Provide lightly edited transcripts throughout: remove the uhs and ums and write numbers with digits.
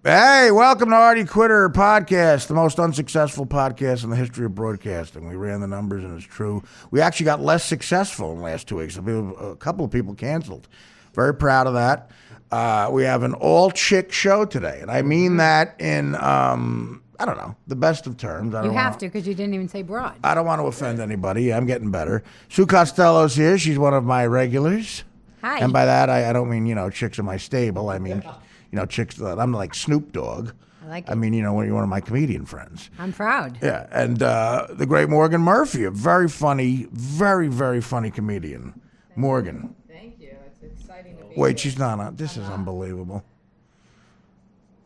Hey, welcome to Artie Quitter Podcast, the most unsuccessful podcast in the history of broadcasting. We ran the numbers, and it's true. We actually got less successful in the last 2 weeks. A couple of people canceled. Very proud of that. We have an all-chick show today, and I mean that in, I don't know, the best of terms. You have to, because you didn't even say broad. I don't want to offend anybody. I'm getting better. Sue Costello's here. She's one of my regulars. Hi. And by that, I don't mean, chicks in my stable. I mean... chicks that I'm like Snoop Dogg. I like it. I mean, you're one of my comedian friends. I'm proud. Yeah, and the great Morgan Murphy, a very funny, very, very funny comedian. Morgan. Thank you. It's exciting to be Wait, here. she's not on. This is unbelievable.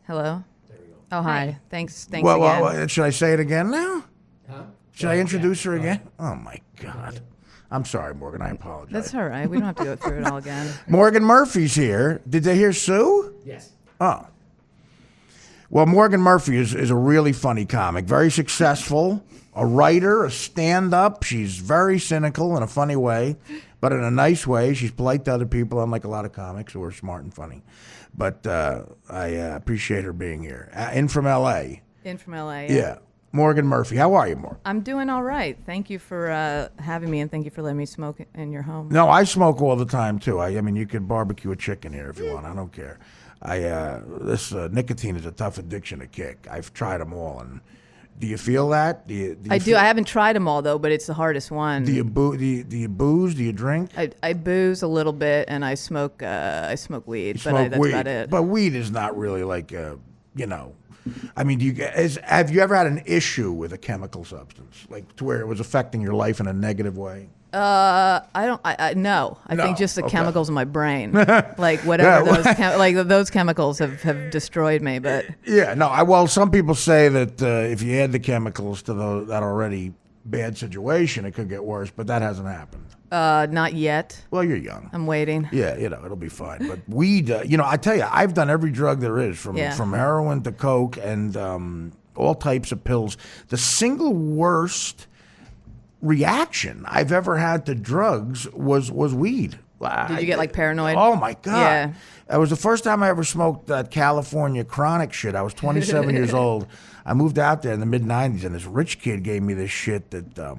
Hello? There we go. Oh, hi. Thanks again. Well, should I say it again now? Huh? Should I introduce her again? Oh, my God. I'm sorry, Morgan. I apologize. That's all right. We don't have to go through it all again. Morgan Murphy's here. Did they hear Sue? Yes. Oh. Well, Morgan Murphy is a really funny comic, very successful, a writer, a stand-up. She's very cynical in a funny way, but in a nice way. She's polite to other people, unlike a lot of comics who are smart and funny. But I appreciate her being here. In from L.A. In from LA. Yeah. Morgan Murphy. How are you, Morgan? I'm doing all right. Thank you for having me, and thank you for letting me smoke in your home. No, I smoke all the time, too. I mean, you could barbecue a chicken here if you want. I don't care. This nicotine is a tough addiction to kick. I've tried them all, and do you feel that? I do. I haven't tried them all though, but it's the hardest one. Do you booze? Do you drink? I booze a little bit, and I smoke. I smoke weed, that's about it. But weed is not really like I mean, have you ever had an issue with a chemical substance, like to where it was affecting your life in a negative way? I don't. No. I think just the chemicals in my brain, like whatever those chemicals have destroyed me. But yeah, no. Well, some people say that if you add the chemicals to that already bad situation, it could get worse. But that hasn't happened. Not yet. Well, you're young. I'm waiting. Yeah, it'll be fine. But weed, I tell you, I've done every drug there is, from heroin to coke and all types of pills. The single worst reaction I've ever had to drugs was weed. Did you get like paranoid? Oh my God. Yeah. It was the first time I ever smoked that California chronic shit. I was 27 years old. I moved out there in the mid-90s, and this rich kid gave me this shit that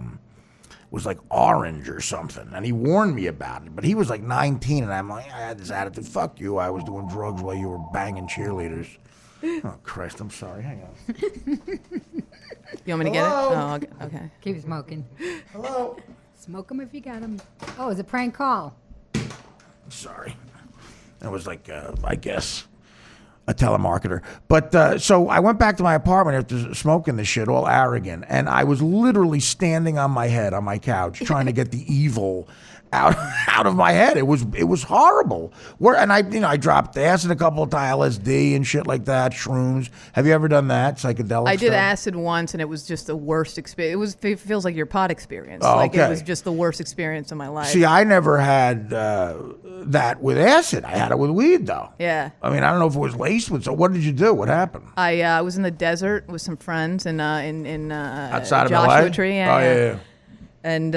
was like orange or something, and he warned me about it. But he was like 19, and I'm like, I had this attitude. Fuck you. I was doing drugs while you were banging cheerleaders. Oh, Christ. I'm sorry. Hang on. You want me to get it? Oh, okay. Keep smoking. Hello. Smoke them if you got them. Oh, it's a prank call. Sorry. That was like, I guess, a telemarketer. But so I went back to my apartment after smoking this shit, all arrogant, and I was literally standing on my head on my couch trying to get the evil out of my head. It was horrible. I dropped acid a couple of times, LSD and shit like that, shrooms. Have you ever done that, psychedelic I did stuff? acid once, and it was just the worst experience. It feels like your pot experience. Oh, like okay. It was just the worst experience of my life. See, I never had that with acid. I had it with weed, though. Yeah. I mean, I don't know if it was laced with. So what did you do? What happened? I was in the desert with some friends in Outside of Joshua LA? Tree. Oh, yeah. And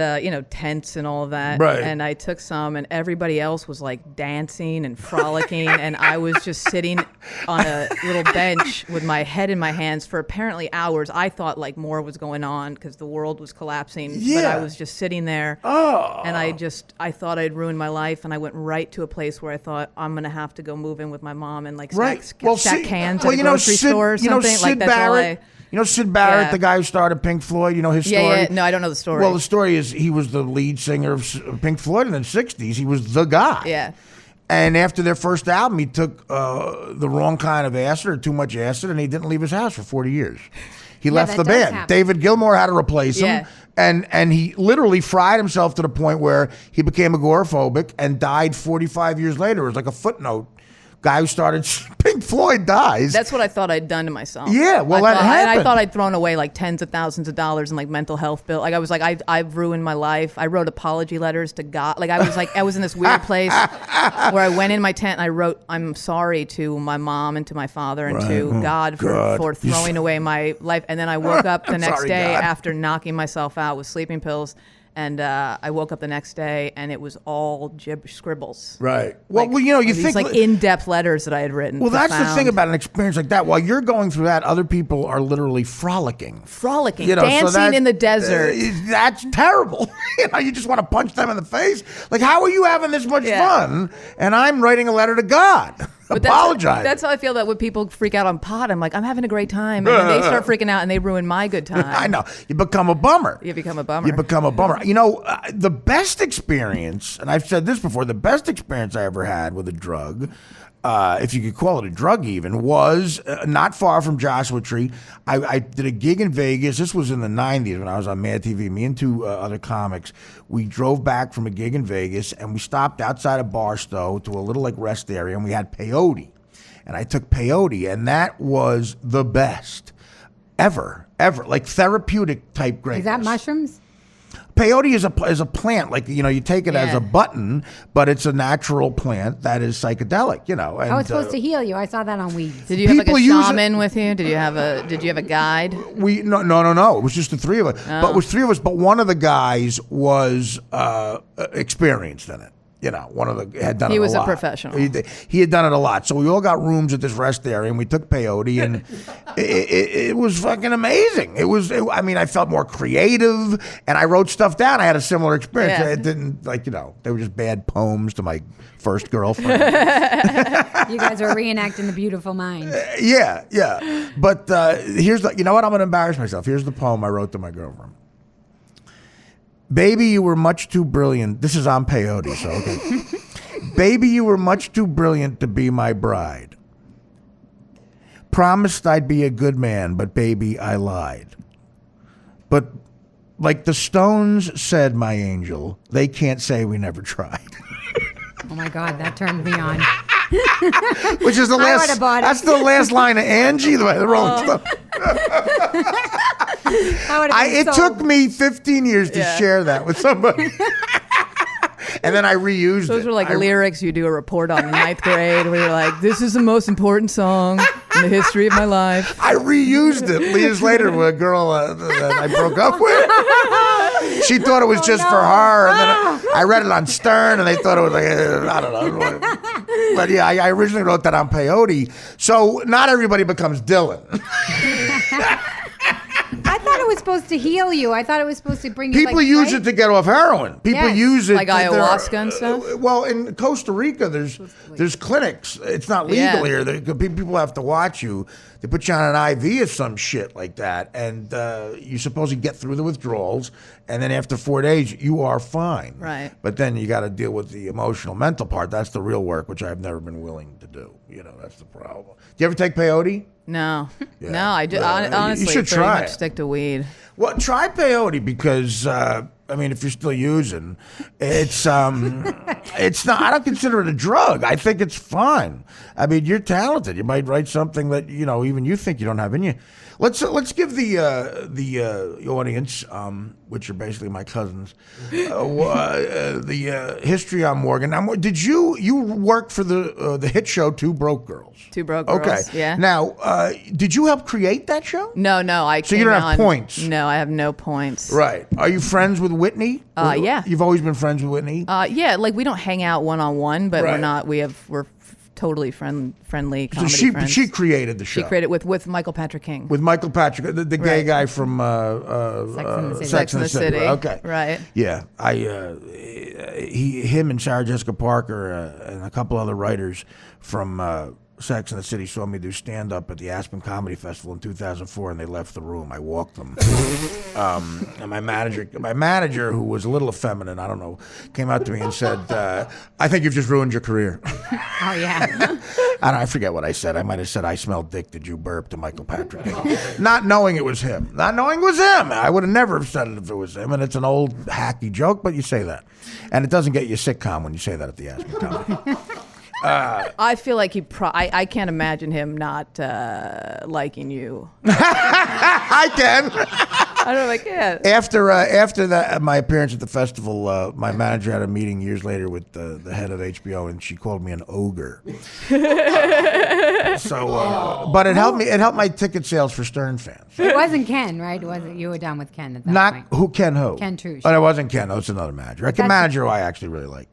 tents and all of that. Right. And I took some, and everybody else was like dancing and frolicking, and I was just sitting on a little bench with my head in my hands for apparently hours. I thought like more was going on because the world was collapsing, but I was just sitting there. Oh. And I thought I'd ruined my life, and I went right to a place where I thought I'm gonna have to go move in with my mom and like stack cans at a grocery store or something. Sid that's Barrett, all Sid Barrett, the guy who started Pink Floyd. You know his story? Yeah. No, I don't know the story. Well, the story is he was the lead singer of Pink Floyd in the 60s. He was the guy. Yeah. And after their first album, he took the wrong kind of acid or too much acid, and he didn't leave his house for 40 years. He left the band. Happen. David Gilmour had to replace him. And he literally fried himself to the point where he became agoraphobic and died 45 years later. It was like a footnote. Guy who started Pink Floyd dies. That's what I thought I'd done to myself. Yeah, well, that happened. I thought I'd thrown away like tens of thousands of dollars in like mental health bill. Like I was like, I've ruined my life. I wrote apology letters to God. Like I was in this weird place where I went in my tent and I wrote, I'm sorry to my mom and to my father and to God for throwing away my life. And then I woke up the next day after knocking myself out with sleeping pills. And I woke up the next day, and it was all scribbles. Right. Well, you These think like in-depth letters that I had written. Well, that's the profound. thing about an experience like that. While you're going through that, other people are literally frolicking, Frolicking, dancing in the desert. That's terrible. You just want to punch them in the face. Like, how are you having this much fun? And I'm writing a letter to God. Apologize. That's how I feel that when people freak out on pot, I'm like, I'm having a great time. And then they start freaking out and they ruin my good time. I know. You become a bummer. You become a bummer. You become a bummer. The best experience, and I've said this before, the best experience I ever had with a drug, if you could call it a drug even, was not far from Joshua Tree. I did a gig in Vegas. This was in the 90s when I was on Mad TV. Me and two other comics, we drove back from a gig in Vegas, and we stopped outside of Barstow to a little like rest area, and we had peyote. And I took peyote, and that was the best ever, like therapeutic type greatness. Is that mushrooms? Peyote is a plant, like you take it as a button, but it's a natural plant that is psychedelic, And, It's supposed to heal you. I saw that on weeds. Did you have like a people use shaman with you? Did you have a guide? No. It was just the three of us. But it was three of us. But one of the guys was experienced in it. One of the had done it a lot. He was a professional. He had done it a lot. So we all got rooms at this rest area, and we took peyote, and it was fucking amazing. I felt more creative, and I wrote stuff down. I had a similar experience. Yeah. It didn't they were just bad poems to my first girlfriend. You guys were reenacting The Beautiful Mind. Yeah. But here's I'm going to embarrass myself. Here's the poem I wrote to my girlfriend. Baby, you were much too brilliant. This is on peyote, so okay. Baby, you were much too brilliant to be my bride. Promised I'd be a good man, but baby, I lied. But like the Stones said, my angel, they can't say we never tried. Oh my God, that turned me on. Which is the I last. would've bought it. That's the last line of Angie, the Rolling Stone. It took me 15 years to share that with somebody. And then I reused Those it. were like lyrics you do a report on in ninth grade where you're like, this is the most important song in the history of my life. I reused it years later with a girl that I broke up with. She thought it was just for her. And then I read it on Stern, and they thought it was like, I don't know. But yeah, I originally wrote that on peyote. So not everybody becomes Dylan. I thought it was supposed to heal you. I thought it was supposed to bring you People like, use right? it to get off heroin. People Yes. use it Like ayahuasca and stuff? Well, in Costa Rica, there's clinics. It's not legal here. People have to watch you. They put you on an IV or some shit like that, and you supposedly get through the withdrawals, and then after 4 days, you are fine. Right. But then you got to deal with the emotional, mental part. That's the real work, which I've never been willing to do. That's the problem. Do you ever take peyote? No. Yeah. No, I do. Yeah. Honestly, You should pretty try much it. stick to weed. Well, try peyote because if you're still using, it's it's not. I don't consider it a drug. I think it's fun. You're talented. You might write something that even you think you don't have in you. Let's give the audience, which are basically my cousins, the history on Morgan. Now, did you work for the hit show Two Broke Girls? Two Broke Girls. Okay. Yeah. Now, did you help create that show? No. So you don't have points? No, I have no points. Right. Are you friends with Whitney? Yeah. You've always been friends with Whitney? Yeah, like we don't hang out one-on-one, but Right. we're not. We're totally friendly So comedy friends. she created the show. She created with Michael Patrick King. With Michael Patrick, the gay Right. guy from Sex and the City. Sex and the City. Okay. Right. Yeah. Him and Sarah Jessica Parker and a couple other writers from Sex and the City saw me do stand-up at the Aspen Comedy Festival in 2004, and they left the room. I walked them. And my manager, who was a little effeminate, I don't know, came out to me and said, I think you've just ruined your career. Oh, yeah. I forget what I said. I might have said, I smell dick, did you burp, to Michael Patrick. Not knowing it was him. I would have never said it if it was him. And it's an old hacky joke, but you say that. And it doesn't get you a sitcom when you say that at the Aspen Comedy. I feel like I can't imagine him not liking you. I can. I don't know if I can. After that, my appearance at the festival, my manager had a meeting years later with the head of HBO, and she called me an ogre. But it helped me. It helped my ticket sales for Stern fans. It wasn't Ken, right? It wasn't. You were done with Ken at that Not point. who Ken who? Ken Trush. Oh, it wasn't Ken. That's another manager. A manager who I actually really liked.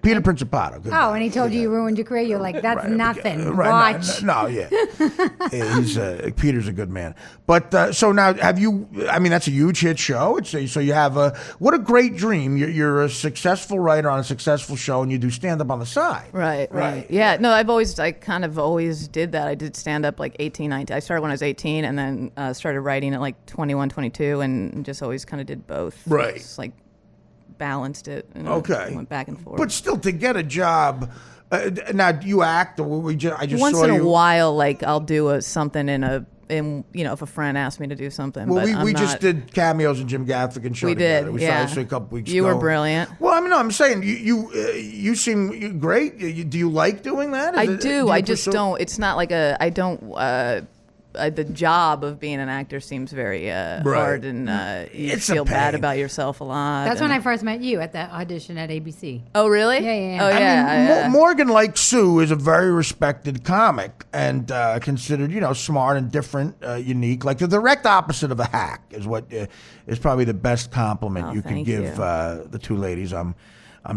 Peter Principato. Good Oh, man. and he told you ruined your career. You're like, that's nothing. Right, Watch. no, yeah. He's Peter's a good man. But so now, have you? I mean, that's a huge hit show. So you have what a great dream. You're a successful writer on a successful show, and you do stand up on the side. Right. Yeah. No, I kind of always did that. I did stand up like 18, 19. I started when I was 18, and then started writing at like 21, 22, and just always kind of did both. Right. Just like balanced it. And Okay. Went back and forth. But still, to get a job. Now, do you act, or I just Once saw in you. a while, like I'll do something if a friend asked me to do something. Well, but we I'm just not- did cameos in Jim Gaffigan show We together. did, We yeah. saw a couple weeks You ago. were brilliant. Well, I mean, no, I'm saying you seem great. Do you like doing that? I Do do. you I just pursue- don't. It's not like I don't. The job of being an actor seems very hard, and you It's a feel bad pain. about yourself a lot. That's when and- I first met you at that audition at ABC. Oh, really? Yeah. Oh, I yeah. mean, Morgan, like Sue, is a very respected comic and considered, smart and different, unique. Like the direct opposite of a hack is what is probably the best compliment you could thank give you. the two ladies I'm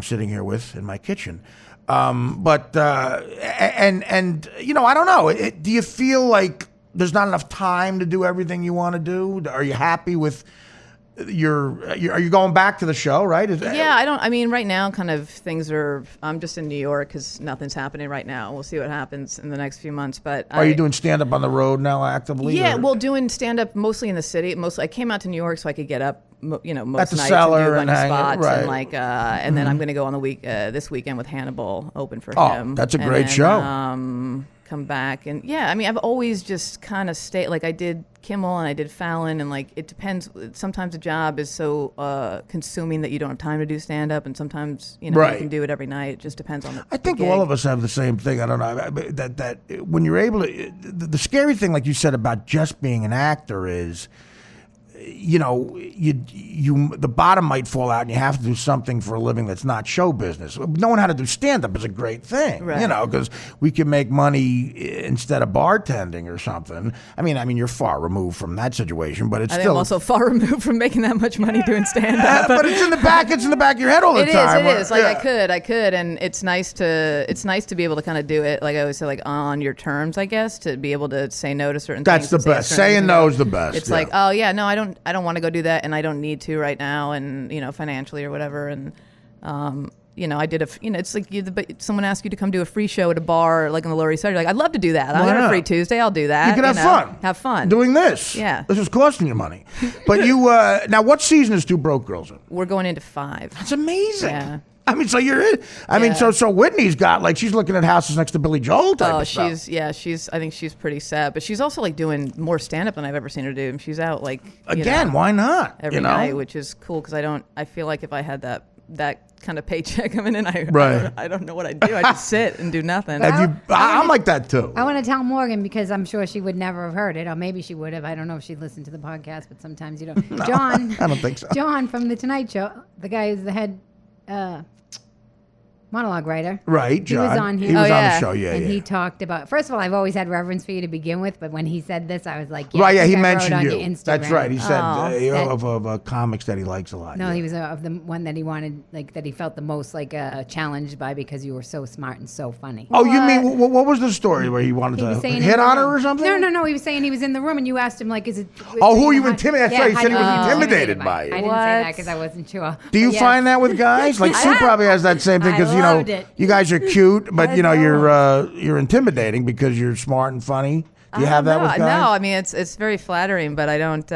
sitting here with in my kitchen. But I don't know. Do you feel like there's not enough time to do everything you want to do? Are you happy with are you going back to the show, right? Yeah, I mean, right now, kind of things are. I'm just in New York because nothing's happening right now. We'll see what happens in the next few months. But Are you doing stand up on the road now actively? Yeah, or- well, doing stand up mostly in the city. Mostly, I came out to New York so I could get up, most At the nights and Cellar do a and bunch of hang- spots, right. and and then I'm going to go on the this weekend with Hannibal, open for Oh, him. that's a And great then, show. Come back and I mean, I've always just kind of stayed. Like I did Kimmel and I did Fallon, and like it depends. Sometimes a job is so consuming that you don't have time to do stand up, and sometimes you Right. can do it every night. It just depends on the. I think the all gig. of us have the same thing. I don't know that when you're able to. The scary thing, like you said about just being an actor, is. The bottom might fall out and you have to do something for a living that's not show business. Knowing how to do stand-up is a great thing, Right. because we can make money instead of bartending or something. I mean, you're far removed from that situation, but it's I think still. I'm also far removed from making that much money doing stand up. but it's in the back. It's in the back of your head all the It time. is. Like Yeah. I could, and it's nice to be able to kind of do it. Like I always say, like on your terms, I guess, to be able to say no to certain That's things. the and say best. certain Saying things. no is the best. It's yeah. like, oh yeah, no, I don't want to go do that, and I don't need to right now, and financially or whatever, and I did it's like but someone asks you to come do a free show at a bar like on the Lower East Side. You're like, I'd love to do that. I Why got a not? free Tuesday. I'll do that. You can Have fun. doing this. Yeah. This is costing you money. But you now, what season is Two Broke Girls in? We're going into 5. That's amazing. Yeah. I mean, so you're in. I mean, Yeah. so Whitney's got like she's looking at houses next to Billy Joel type Oh, of stuff. I think she's pretty sad, but she's also like doing more stand up than I've ever seen her do. And she's out like Again, why not? every night, which is cool because I feel like if I had that kind of paycheck coming in, Right. I don't know what I'd do. I just sit and do nothing. I'm like that too. I want to tell Morgan because I'm sure she would never have heard it, or maybe she would have. I don't know if she listened to the podcast, but sometimes you don't. John, I don't think so. John from the Tonight Show, the guy who's the head monologue writer. Right, John. He was on here. He was Oh, on the yeah. show. Yeah, and yeah. he talked about. First of all, I've always had reverence for you to begin with, but when he said this, I was like, yeah, Right, I yeah, think he I wrote mentioned on you. your Instagram. That's right. He said Oh. of comics that he likes a lot. No, yeah. he was of the one that he wanted, like that he felt the most challenged by because you were so smart and so funny. Oh, you mean what was the story where he wanted He was to saying hit in the on her room. or something? No. He was saying he was in the room and you asked him, like, is it. Oh, who are you how- intimidated? That's yeah, right. He how said he you was were intimidated by you. I didn't say that because I wasn't sure. Do you But yes. find that with guys? Like Sue probably has that same thing I because loved it. you guys are cute, but I you're intimidating because you're smart and funny. Do you have that with guys? No, I mean it's very flattering, but I don't.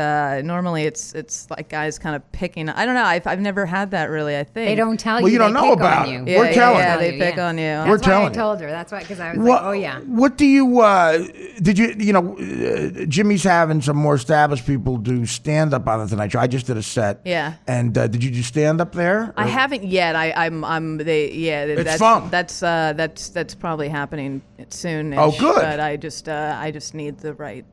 Normally, it's like guys kind of picking. I don't know. I've never had that really. I think They don't tell you. Well, you don't they know pick about on it. you. We're telling Yeah, you. they pick on you. That's We're why telling I you. told her. That's why, because I was What, like, oh yeah. What do you? Did you? Jimmy's having some more established people do stand up on the Tonight Show. I just did a set. Yeah. And did you do stand up there? I Or- haven't yet. It's that's fun. That's probably happening soon. Oh, good. But I just just need the right,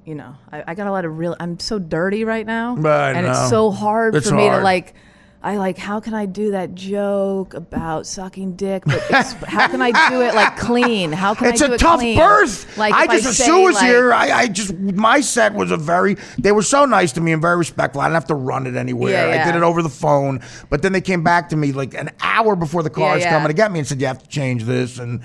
I got a lot of I'm so dirty right now. I and know. it's so hard It's for me to hard. how can I do that joke about sucking dick? But how can I do it clean? How can It's I do a it tough clean? birth. I if just, say, Sue was here. My set was they were so nice to me and very respectful. I didn't have to run it anywhere. Yeah. I did it over the phone. But then they came back to me like an hour before the car was coming to get me and said, you have to change this. And,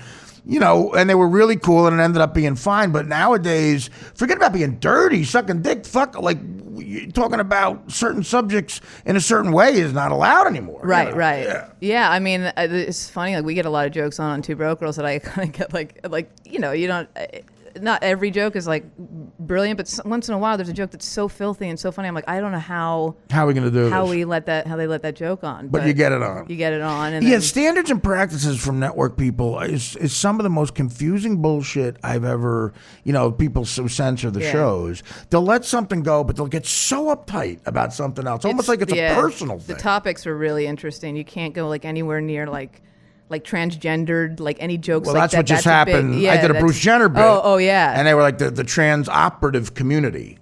and they were really cool and it ended up being fine. But nowadays, forget about being dirty, sucking dick, talking about certain subjects in a certain way is not allowed anymore. Right. Yeah. I mean, it's funny. We get a lot of jokes on Two Broke Girls that I kind of get you don't. Not every joke is brilliant, but once in a while there's a joke that's so filthy and so funny. I'm like, I don't know how are we going to do how this? How they let that joke on. But you get it on. You get it on. And yeah, standards and practices from network people is some of the most confusing bullshit I've ever, people who censor the shows. They'll let something go, but they'll get so uptight about something else. Almost like it's a personal thing. The topics are really interesting. You can't go anywhere near transgendered, any jokes well, like that's that. what just That's happened. Big, I did a Bruce Jenner bit. Oh, yeah. And they were like, the trans operative community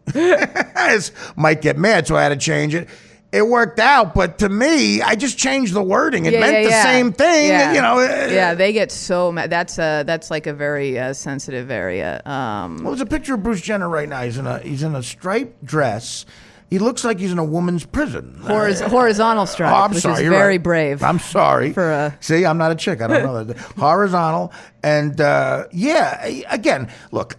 might get mad, so I had to change it. It worked out, but to me, I just changed the wording. It meant the same thing. Yeah, they get so mad. That's a very sensitive area. Well, there's a picture of Bruce Jenner right now. He's in a striped dress. He looks like he's in a woman's prison. Horizontal stripe, which is very brave. I'm sorry. See, I'm not a chick. I don't know that. Horizontal. And, again, look,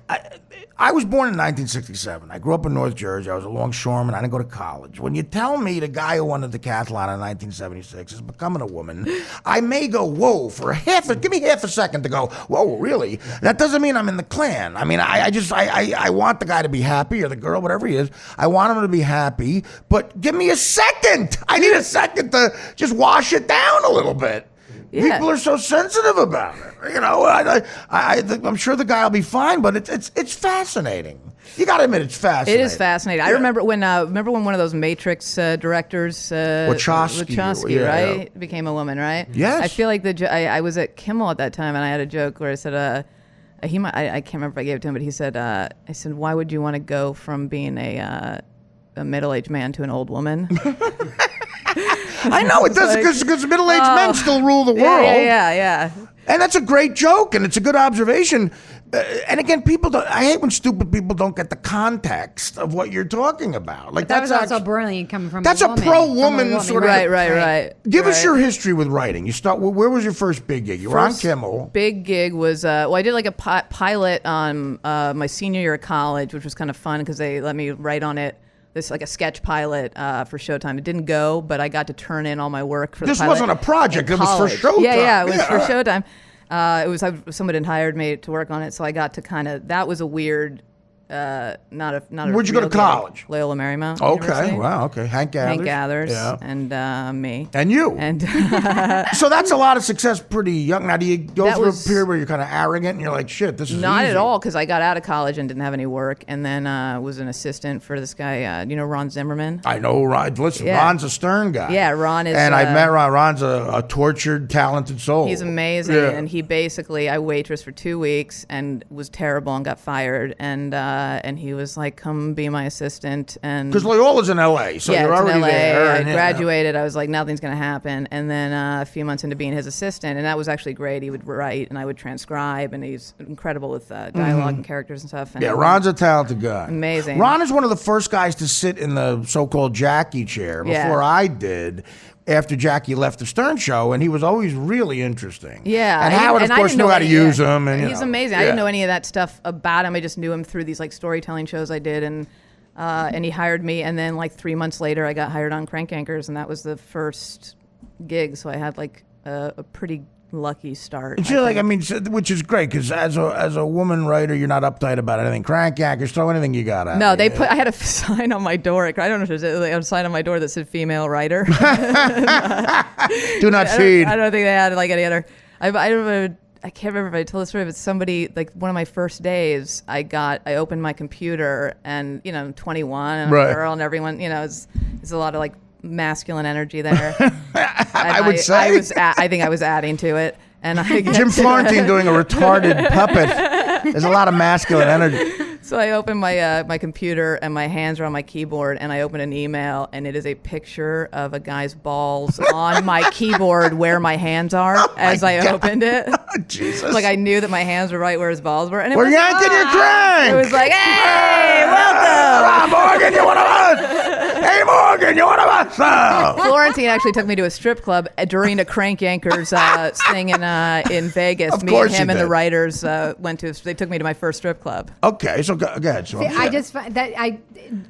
I was born in 1967. I grew up in North Jersey. I was a longshoreman. I didn't go to college. When you tell me the guy who won the decathlon in 1976 is becoming a woman, I may go, whoa, give me half a second to go, whoa, really? That doesn't mean I'm in the Klan. I mean, I want the guy to be happy, or the girl, whatever he is. I want him to be happy, but give me a second. I need a second to just wash it down a little bit. Yeah. People are so sensitive about it. I'm sure the guy will be fine, but it's fascinating. You got to admit, it's fascinating. It is fascinating. Yeah. I remember when one of those Matrix directors, Wachowski, right, became a woman, right? Yes. I feel like I was at Kimmel at that time, and I had a joke where I said, I can't remember if I gave it to him, but he said, I said, why would you want to go from being a middle-aged man to an old woman? I know it does, because middle-aged men still rule the world. Yeah. And that's a great joke, and it's a good observation. And again, I hate when stupid people don't get the context of what you're talking about. But that was also brilliant coming from that's a woman. That's a pro-woman sort of... Right. Give us your history with writing. Where was your first big gig? You were on Kimmel. Big gig was, I did a pilot on my senior year of college, which was kind of fun because they let me write on it. This a sketch pilot for Showtime. It didn't go, but I got to turn in all my work for the pilot. This wasn't a project. It was for Showtime. Yeah, it was for Showtime. Someone had hired me to work on it, so I got to that was a weird, not a Where'd you go to college? Loyola Marymount. Okay, University. wow, okay. Hank Gathers. Yeah. And me. And you. And so that's a lot of success pretty young. Now, do you go through a period where you're kind of arrogant and you're like, shit, this is not easy? At all, because I got out of college and didn't have any work, and then was an assistant for this guy, Ron Zimmerman? I know Ron. Listen, Ron's a stern guy. Yeah, Ron is. And I've met Ron. Ron's a tortured, talented soul. He's amazing, and he basically, I waitressed for 2 weeks and was terrible and got fired, and he was like, come be my assistant. And because Loyola's in LA, so you're already there. I graduated. I was like, nothing's going to happen. And then a few months into being his assistant, and that was actually great. He would write and I would transcribe, and he's incredible with dialogue and characters and stuff. And Ron's a talented guy. Amazing. Ron is one of the first guys to sit in the so-called Jackie chair before I did. After Jackie left the Stern Show, and he was always really interesting. Yeah, and Howard, of course, knew how to use him. And he's amazing. I didn't know any of that stuff about him. I just knew him through these storytelling shows I did, and he hired me. And then 3 months later, I got hired on Crank Anchors, and that was the first gig. So I had a pretty lucky start. Which is great, because as a woman writer, you're not uptight about anything. Crank Anchors, throw anything you got at. No, I had a sign on my door. I don't know if there's a sign on my door that said female writer. Do not feed. I don't think they had any other. I can't remember if I told the story, but somebody, one of my first days, I opened my computer, and I'm 21 and I'm a girl, and everyone, it's a lot of masculine energy there. I would say. I think I was adding to it. And Jim Florentine doing a retarded puppet. There's a lot of masculine energy. So I open my my computer and my hands are on my keyboard and I open an email and it is a picture of a guy's balls on my keyboard where my hands are as I opened it. Jesus. Like I knew that my hands were right where his balls were. And it We're was yanking your crank. It was like, hey, welcome. Morgan, you one of us? Hey, Morgan, you one of us? Oh. Florentine actually took me to a strip club during a Crank Yankers thing in Vegas. Of Me course and him he and the did. writers went to. They took me to my first strip club. Okay, so go ahead. So I just find that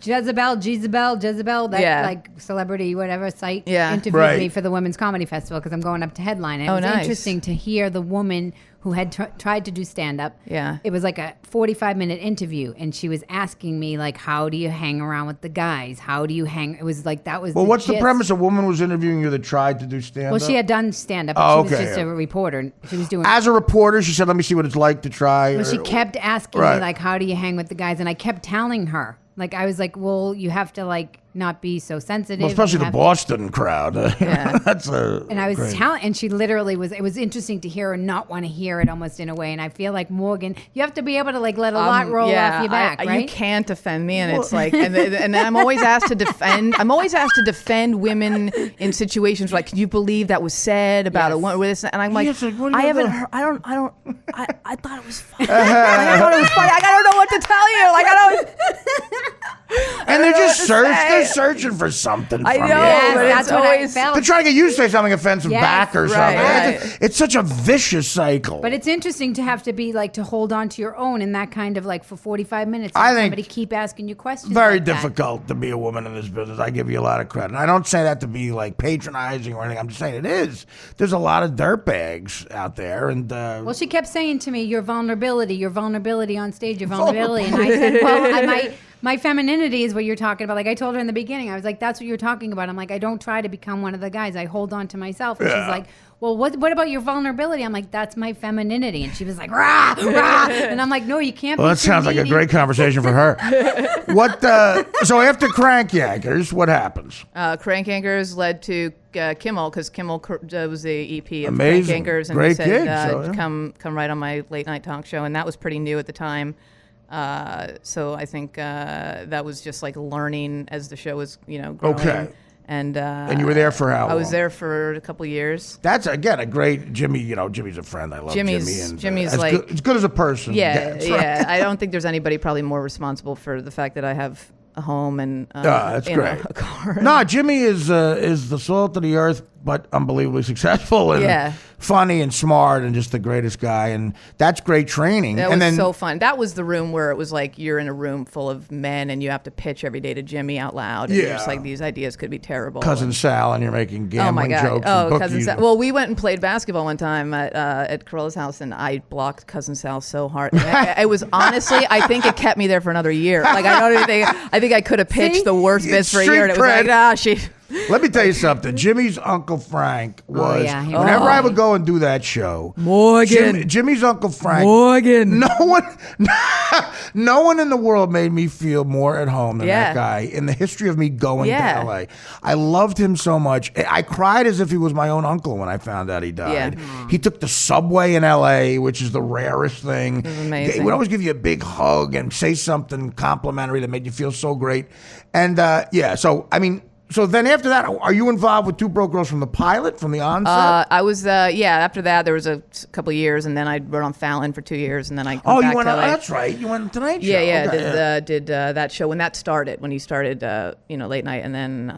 Jezebel, that Yeah. like celebrity whatever site Yeah. interviewed Right. me for the Women's Comedy Festival because I'm going up to headline. And it Oh, was nice. interesting to hear the woman who had tried to do stand up. Yeah. It was like a 45-minute interview, and she was asking me like, "How do you hang around with the guys? How do you hang?" It was like that was. Well, what's the gist. premise? A woman was interviewing you that tried to do stand-up? Well, she had done stand up. Oh, She was okay, just yeah. a reporter. She was doing. As a reporter, she said, let me see what it's like to try. Well, she kept asking Right. me like, "How do you hang with the guys?" And I kept telling her, like, I was like, "Well, you have to like not be so sensitive." Well, especially You the have- Boston crowd. Yeah. That's a. And I was great. telling, and she literally was. It was interesting to hear her not want to hear it, almost in a way. And I feel like Morgan, you have to be able to like let a lot roll off your back, right? You can't defend me, and it's like, and I'm always asked to defend. I'm always asked to defend women in situations like, can you believe that was said about a Yes. woman with this? And I'm like, Yes, like, what do I you haven't do? heard. I thought it was funny. I thought it was funny. I don't know what to tell you. Like I don't. And they're know just what to say. they're searching for something I from know, you. Yes, but that's it's what always- I felt. They're trying to get you to say something offensive Yes, back or right, something. right. It's such a vicious cycle. But it's interesting to have to be like to hold on to your own in that kind of like for 45 minutes. I and think somebody keep asking you questions. very like that. difficult to be a woman in this business. I give you a lot of credit. And I don't say that to be like patronizing or anything. I'm just saying it is. There's a lot of dirtbags out there, and Well, she kept saying to me, your vulnerability on stage, your vulnerability. And I said, well, my femininity is what you're talking about. Like I told her in the beginning, I was like, that's what you're talking about. I'm like, I don't try to become one of the guys. I hold on to myself. And she's like, well, what about your vulnerability? I'm like, that's my femininity. And she was like, rah, rah. And I'm like, no, you can't well, be that sounds like a needy. great conversation for her. What? So after Crank Yankers, what happens? Crank Yankers led to Kimmel because Kimmel was the EP of Amazing. Crank Yankers, and Great he said, gig, so, yeah. come right on my late night talk show, and that was pretty new at the time. So I think that was just like learning as the show was, growing. Okay. And you were there for how long? I was there for a couple of years. That's again a great Jimmy. Jimmy's a friend. I love Jimmy's- Jimmy. And, Jimmy's as like- good, as good as a person. Yeah, gets, yeah. right? I don't think there's anybody probably more responsible for the fact that I have a home and that's great. a car. No, Jimmy is the salt of the earth, but unbelievably successful and Yeah. funny and smart and just the greatest guy. And that's great training. That and was then so fun. That was the room where it was like you're in a room full of men and you have to pitch every day to Jimmy out loud. And you're just Yeah. like, these ideas could be terrible. cousin Sal, and you're making Oh my gambling God! jokes. Oh, and cousin bookies. Sal. Well, we went and played basketball one time at Corolla's house, and I blocked cousin Sal so hard. It was honestly, I think it kept me there for another year. Like I don't even think. I think I could have pitched See? the worst bits for a Street year, and it was cred. like, she. Let me tell you something. Jimmy's Uncle Frank was. yeah, he whenever was. I would go and do that show, Morgan. Jimmy's Uncle Frank. Morgan. No one in the world made me feel more at home than Yeah. that guy in the history of me going Yeah. to LA. I loved him so much. I cried as if he was my own uncle when I found out he died. Yeah. He took the subway in LA, which is the rarest thing. amazing. He would always give you a big hug and say something complimentary that made you feel so great. And so I mean. So then after that, are you involved with Two Broke Girls from the pilot, from the onset? I was, after that, there was a couple of years, and then I wrote on Fallon for 2 years, and then I went you back went. to LA. That's right. You went to Tonight Show. Yeah, Okay, did that show when that started, when he started, late night, and then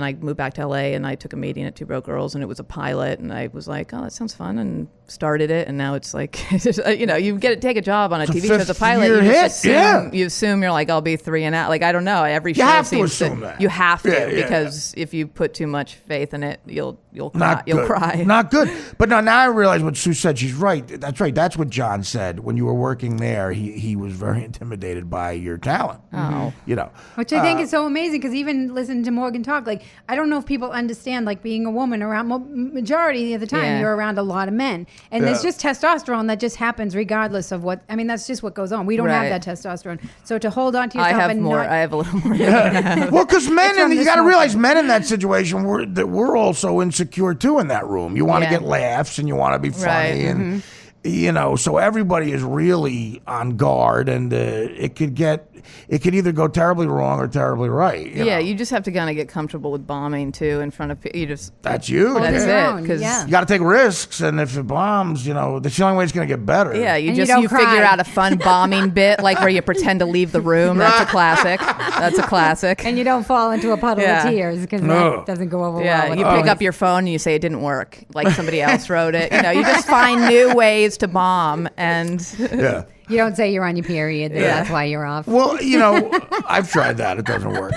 I moved back to LA, and I took a meeting at Two Broke Girls, and it was a pilot, and I was like, oh, that sounds fun, and started it, and now it's like, you take a job on a TV show as a pilot, fifth-year you hit, just assume, yeah. you assume you're like, I'll be 3 and out, like I don't know, every show have to seems assume that. you have to Yeah, yeah, because if you put too much faith in it, you'll cry. Not You'll good. cry. Not good. But now I realize what Sue said. She's right. That's right. That's what John said. When you were working there, he was very intimidated by your talent. Oh. Which I think is so amazing because even listening to Morgan talk, like I don't know if people understand, like being a woman around majority of the time Yeah. you're around a lot of men, and there's just testosterone that just happens regardless of what. I mean, that's just what goes on. We don't Right. have that testosterone, so to hold on to I yourself have and more. not. I have a little more. than you have. Well, because men, It's from and you this got to moment. realize, men in that situation we're also insecure too in that room. You want to Yeah. get laughs and you want to be funny, Right. and so everybody is really on guard, and it could either go terribly wrong or terribly right. Yeah, you just have to kind of get comfortable with bombing too in front of you. That's you. That's Yeah. it. Because Yeah. You got to take risks, and if it bombs, that's the only way it's going to get better. yeah, And you you don't figure cry. out a fun bombing bit, like where you pretend to leave the room. That's a classic. That's a classic. And you don't fall into a puddle Yeah. of tears because No. that doesn't go over well. Yeah, with you the pick boys. up your phone and you say it didn't work, like somebody else wrote it. You just find new ways to bomb, and Yeah. You don't say you're on your period. That's why you're off. Well, I've tried that. It doesn't work.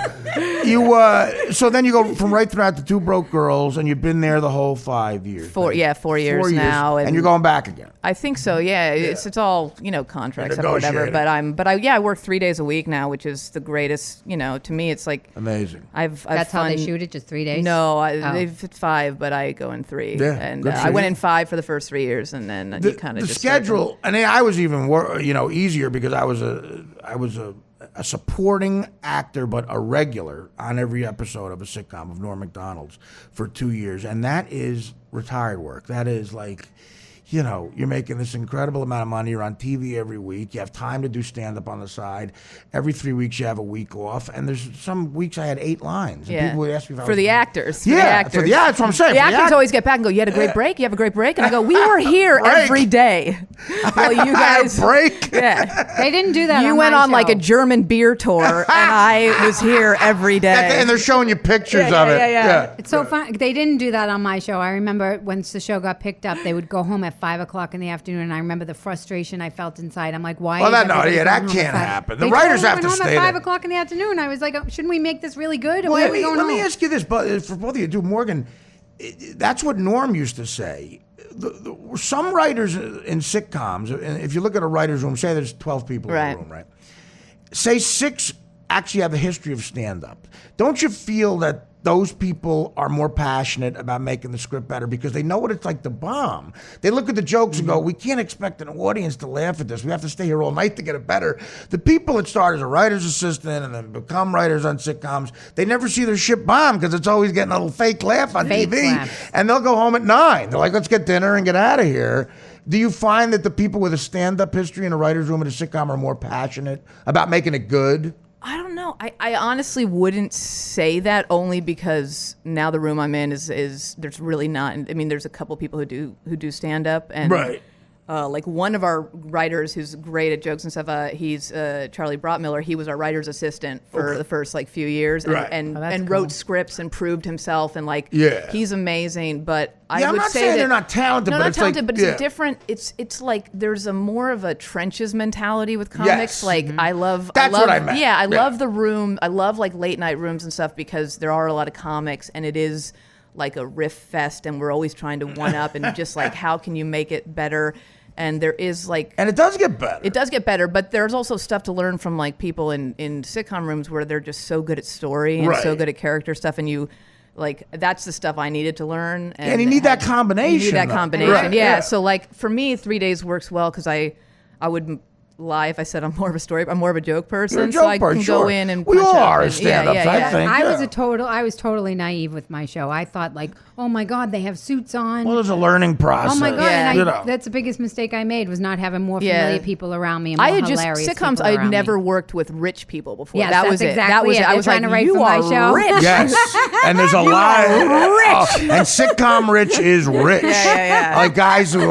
So then you go from right throughout to Two Broke Girls, and you've been there the whole 5 years. 4 years 4 years now, and you're going back again. I think so. Yeah, it's all contracts or whatever. Negotiated. But I work 3 days a week now, which is the greatest. To me, it's like Amazing. I've That's how they fun- shoot it, just 3 days? No, Oh. they've 5, but I go in 3. Yeah, and good for I went you. in 5 for the first 3 years, and then you kind of The just start to- schedule, and I was even easier because I was a supporting actor, but a regular on every episode of a sitcom of Norm Macdonald's for 2 years, and that is retired work. That is like, you're making this incredible amount of money. You're on TV every week. You have time to do stand-up on the side. Every 3 weeks you have a week off, and there's some weeks I had 8 lines. And Yeah. people would ask me if I for was the actors. Yeah, for the actors. that's what I'm saying. The for actors always get back and go, "You had a great break. You have a great break." And I go, "We were here Break. every day." Well, you I had a guys, break. yeah. They didn't do that. You went my on like a show. German beer tour, and I was here every day. And they're showing you pictures Yeah, of it. yeah. It's so fun. They didn't do that on my show. I remember once the show got picked up, they would go home at 5 o'clock in the afternoon, and I remember the frustration I felt inside. I'm like, why? Well, is that- no, everybody yeah, going that home at can't 5? happen. The They writers totally have to went home stay at there. 5 o'clock in the afternoon. I was like, oh, shouldn't we make this really good? Or Well, why are we going let me home? ask you this, but for both of you, Morgan, that's what Norm used to say. Some writers in sitcoms, and if you look at a writer's room, say there's 12 people in Right. the room, right? Say 6 actually have a history of stand-up. Don't you feel that those people are more passionate about making the script better because they know what it's like to bomb? They look at the jokes and go, we can't expect an audience to laugh at this. We have to stay here all night to get it better. The people that start as a writer's assistant and then become writers on sitcoms, they never see their shit bomb because it's always getting a little fake laugh on Fake TV. laughs. And they'll go home at 9. They're like, let's get dinner and get out of here. Do you find that the people with a stand-up history in a writer's room at a sitcom are more passionate about making it good? I don't know. I honestly wouldn't say that, only because now the room I'm in is there's really not. I mean, there's a couple people who do stand up, and Right. Like one of our writers who's great at jokes and stuff, he's Charlie Brotmiller. He was our writer's assistant for the first few years, and Right. and, Oh, that's and cool. wrote scripts and proved himself, and Yeah. he's amazing. But I Yeah, I'm would not say saying that, they're not talented, no, but not it's like- talented, but it's yeah. a different. It's like there's a more of a trenches mentality with comics. Yes. Like I love, That's love, what I meant. Yeah, I Yeah. love the room. I love like late night rooms and stuff because there are a lot of comics, and it is like a riff fest, and we're always trying to one up and just like how can you make it better. And there is like And it does get better. it does get better, but there's also stuff to learn from like people in sitcom rooms where they're just so good at story and so Right. good at character stuff, and you like that's the stuff I needed to learn. And you need that combination, You need that though. combination, Right, yeah. yeah. So like for me, 3 days works well because I would lie if I said I'm more of a story. I'm more of a joke person, You're a so joke I person, can sure. go in and We punch all up are and- as stand-ups, I think. I was totally naive with my show. I thought like, oh my God, they have suits on. Well, there's a learning process. Oh my God! Yeah. And You know. that's the biggest mistake I made was not having more Yeah. familiar people around me and more I had just hilarious sitcoms. people I had around never me. worked with rich people before. Yes, that that's was it. exactly That was it. it. I They're was trying like, to write you for my are show." rich. Yes, and there's a lot. rich. And sitcom rich is rich. yeah. Like guys who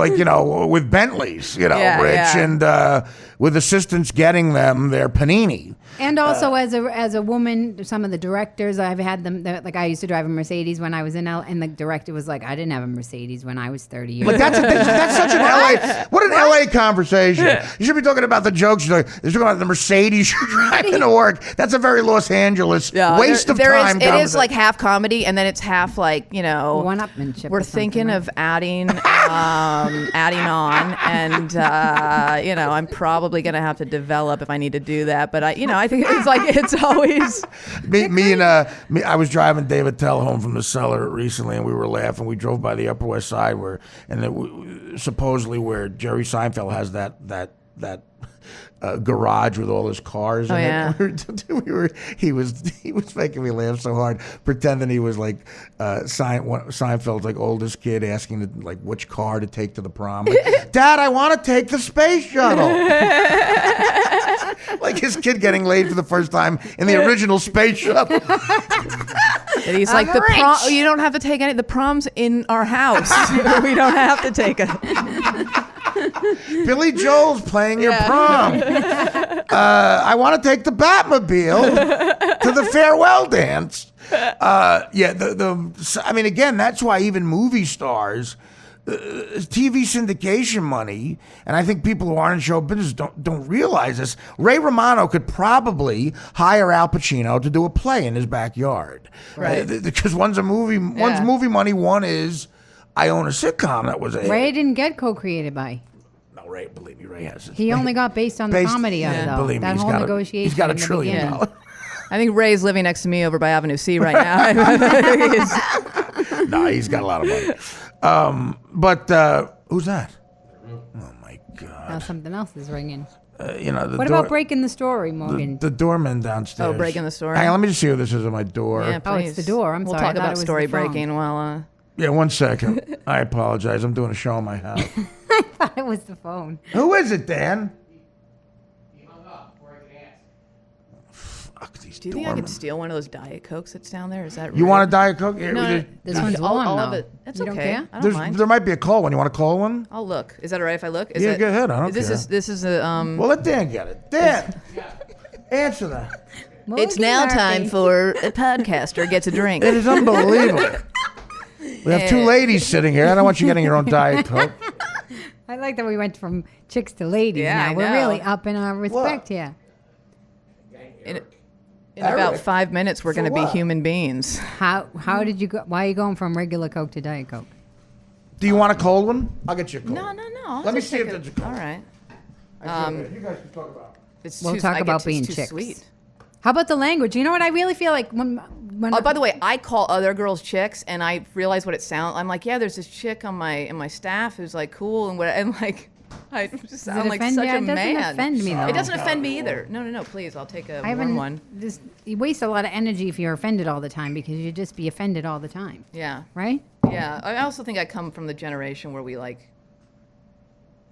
with Bentleys, Yeah, rich, yeah. and with assistants getting them their panini. And also, as a woman, some of the directors I've had them. Like I used to drive a Mercedes when I was in L, and the director was like, "I didn't have a Mercedes when I was 30 years." But that's such an LA. What an LA conversation. You should be talking about the jokes. You're talking about the Mercedes you're driving to work. That's a very Los Angeles waste of time. It is like half comedy, and then it's half like One-upmanship We're or something, thinking right? of adding on, and I'm probably gonna have to develop if I need to do that. But I think it's like it's always I was driving David Tell home from the cellar recently, and we were laughing. We drove by the Upper West Side supposedly where Jerry Seinfeld has that that garage with all his cars in yeah. it. He was making me laugh so hard, pretending he was like Seinfeld's like oldest kid asking like which car to take to the prom. Like, Dad, I want to take the space shuttle. Like his kid getting laid for the first time in the original space shuttle. And he's like, you don't have to take any. The prom's in our house. We don't have to take it. Billy Joel's playing your prom. I want to take the Batmobile to the farewell dance. I mean, again, that's why even movie stars, TV syndication money, and I think people who aren't in show business don't realize this. Ray Romano could probably hire Al Pacino to do a play in his backyard, right? Because one's movie money, one is I own a sitcom that was a Ray didn't get co-created by. No, Ray, believe me, Ray has. He only got based on the comedy of it, though. Believe me, that whole negotiation. He's got $1 in the trillion. beginning. I think Ray's living next to me over by Avenue C right now. No, he's got a lot of money. But who's that? Oh my God! Now something else is ringing. What about breaking the story, Morgan? The doorman downstairs. Oh, breaking the story. Hang on, let me just see who this is at my door. Yeah, Oh, it's the door. I'm we'll sorry. I talk thought it about was story the phone. breaking while. Yeah, 1 second. I apologize. I'm doing a show in my house. I thought it was the phone. Who is it, Dan? He hung up before I could ask. Fuck these Do you think I doormen. could steal one of those Diet Cokes that's down there? Is that You rude? want a Diet Coke? Here, No, This one's warm, all of though. it. That's You don't okay. care? I don't mind. There might be a cold one. You want a cold one? I'll look. Is that all right if I look? Yeah, go ahead. I don't this care. This is a Well, let Dan get it. Dan, answer that. It's Morgan now Murphy. time for a podcaster gets a drink. It is unbelievable. We have two ladies sitting here. I don't want you getting your own Diet Coke. I like that we went from chicks to ladies Yeah, now. I We're know. really up in our respect here. In about Eric. 5 minutes, we're going to be what? human beings. How did you go? Why are you going from regular Coke to Diet Coke? Do you want a cold one? I'll get you a cold. No. I'll Let me just see take if it. there's a cold. All right. You guys can talk about it. We'll talk about being too chicks. sweet. How about the language? You know what? I really feel like when Oh, by the way, I call other girls chicks, and I realize what it sounds. I'm like, yeah, there's this chick on my staff who's like cool, and what, and like, I just sound like offend such you? a It doesn't man. offend me, though. It doesn't offend me either. No, please, I'll take a I warm haven't. one. You waste a lot of energy if you're offended all the time because you just be offended all the time, Yeah, right? yeah. I also think I come from the generation where we like.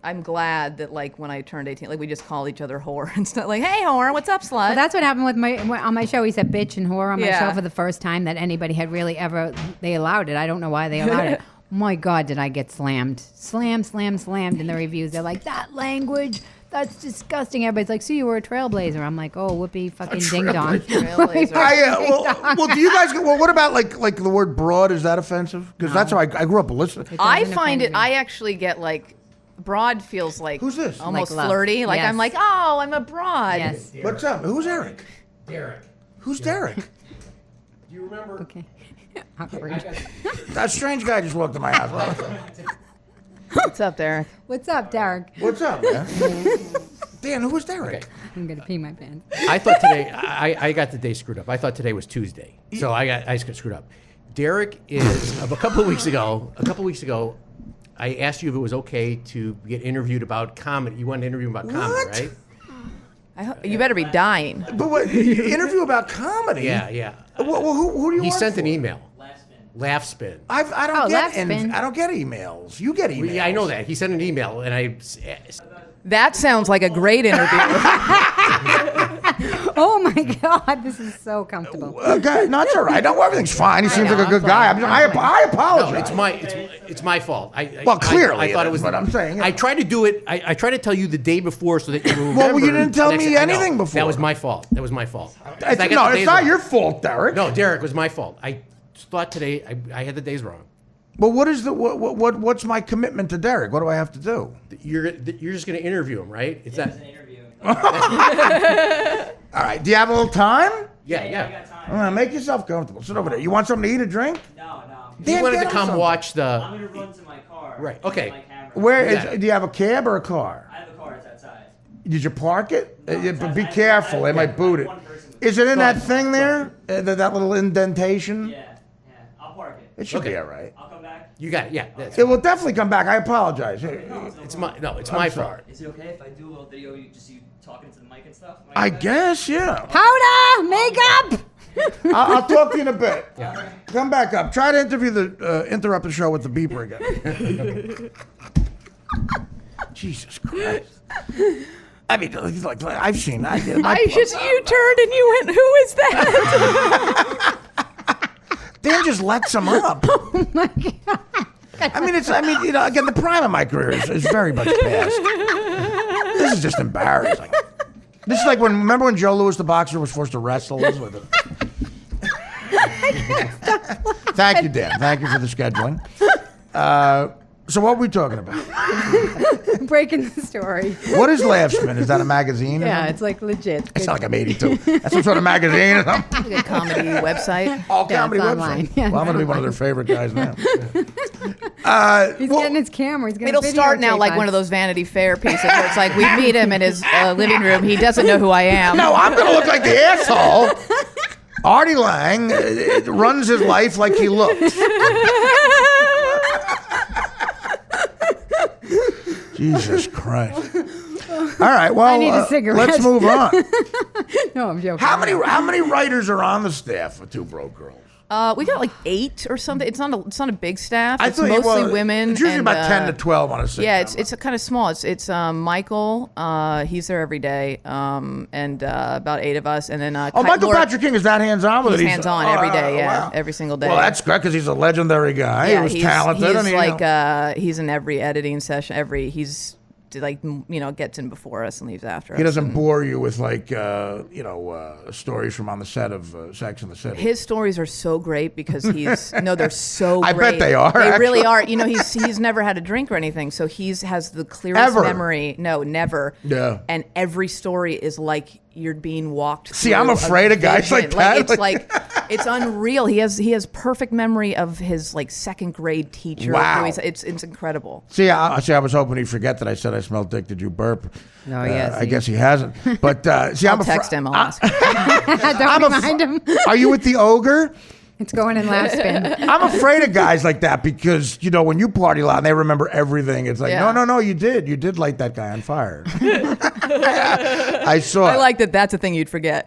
I'm glad that like when I turned 18, like we just call each other whore and stuff. Like, hey, whore, what's up, slut? Well, that's what happened with on my show. He said bitch and whore on my Yeah. show for the first time that anybody had really ever. They allowed it. I don't know why they allowed it. My God, did I get slammed in the reviews? They're like, that language, that's disgusting. Everybody's like, see, you were a trailblazer. I'm like, oh, whoopee, fucking ding dong. Trailblazer. Well, do you guys? Well, what about like the word broad? Is that offensive? Because that's how I grew up listening. I doesn't find offend it. me. I actually get like. Broad feels like Who's this? almost Like love. flirty. Like Yes. I'm like, oh, I'm a broad. Yes. What's up? Who's Eric? Derek. Who's Derek? Do you remember? Okay. I Awkward. got, That strange guy just walked in my house. What's up, Derek? What's up, Derek? What's up, man? Dan, who was Derek? Okay. I'm gonna pee my pants. I thought today. I got the day screwed up. I thought today was Tuesday, so I just got screwed up. Derek is a couple of weeks ago. I asked you if it was okay to get interviewed about comedy. You wanted to interview about comedy, What? right? You better be dying. But what? Interview about comedy? Yeah. Well, who do you? He work sent for? an email. Laugh spin. I don't get Laughspin. I don't get emails. You get emails. Yeah, I know that. He sent an email, and I. That sounds like a great interview. Oh my God, this is so comfortable. Okay, no, it's all right. No, everything's fine. He seems know, like a good I'm guy. fine. I No, apologize. it's my fault. Well, clearly I thought it it was is, but I'm saying, I tried to do it. I tried to tell you the day before so that you remember. Well, you didn't tell me I know. anything before. That was my fault. No, I it's got the not days wrong. your fault, Derek. No, Derek, it was my fault. I thought today I had the days wrong. But what is what's my commitment to Derek? What do I have to do? You're just going to interview him, right? It's that. All right. Do you have a little time? Yeah. All right, make yourself comfortable. Sit over there. You want something to eat or drink? No. He Dan, wanted get to him come something. watch the. I'm gonna run to my car. Right, okay. My camera. Where is? Yeah. Do you have a cab or a car? I have a car. It's outside. Did you park it? it's But be outside. careful. They might boot it. One person with Is it in Go that ahead. thing there? That little indentation? Yeah. I'll park it. It should be Okay. all right. I'll come back. You got it. Yeah. That's It will definitely come back. I apologize. it's my fault. Is it okay if I do a little video, you talking to the mic and stuff? I guess, yeah. Powder, makeup. I'll talk to you in a bit. Yeah. Come back up. Try to interrupt the show with the beeper again. Jesus Christ. I mean, like I've seen. You turned and you went, who is that? Dan just lets him up. Oh my God. Again, the prime of my career is very much past. This is just embarrassing. This is like remember when Joe Louis, the boxer, was forced to wrestle with it? Thank you, Dan. Thank you for the scheduling. So what are we talking about? Breaking the story. What is Laughspin? Is that a magazine? Yeah, it's like legit. It's not like I'm 82. That's some sort of magazine or something. Like a comedy website. All Yeah, comedy it's website. online. Yeah, Well, I'm going to be one of their favorite guys now. He's getting his camera. He's going It'll start now like one of those Vanity Fair pieces where it's like we meet him in his living room. He doesn't know who I am. No, I'm going to look like the asshole. Artie Lang runs his life like he looks. Jesus Christ. All right, well, I need a cigarette. let's move on. No, I'm joking. How many writers are on the staff for Two Broke Girls? We got like 8 or something. It's not a big staff. It's thought mostly women. It's usually and, about 10 to 12 on a sitcom. Yeah, it's kind of small. It's Michael. He's there every day. And about 8 of us. And then Michael Patrick King is that hands-on with it? He's hands-on every day. Yeah, wow. every single day. Well, that's great because he's a legendary guy. yeah, he was talented. He's in every editing session. He's gets in before us and leaves after us. He doesn't bore you with stories from on the set of Sex and the City. His stories are so great because they're so great. I bet they are. They really actually. are. He's never had a drink or anything, so has the clearest Ever? memory. No, never. Yeah. And every story is like you're being walked. See, through I'm afraid a of guys vision. like that. It's unreal. He has perfect memory of his second grade teacher. Wow. It's incredible. See, I was hoping he'd forget that I said I smelled dick. Did you burp? Oh, yeah, I see. guess he hasn't. But see, I'll text him. I'll ask. Don't remind him. Are you with the ogre? It's going in last spin. I'm afraid of guys like that because, when you party a lot and they remember everything, it's like, Yeah. no, you did light that guy on fire. I saw I it. like that. That's a thing you'd forget.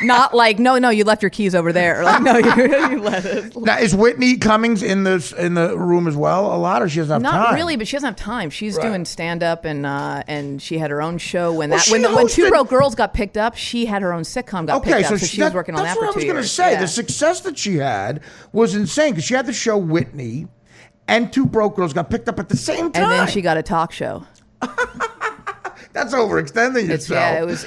Not like no, you left your keys over there. Or like no, you let it. Now, is Whitney Cummings in the room as well? A lot, or she doesn't have time? Not really, but she doesn't have time. She's doing stand up and she had her own show when Well, she when hosted- Two Broke Girls got picked up. She had her own sitcom got picked up, so she was working on that for 2 years. That's what I was going to say. Yeah. The success that she had was insane because she had the show Whitney, and Two Broke Girls got picked up at the same time. And then she got a talk show. That's overextending yourself. Yeah, it was.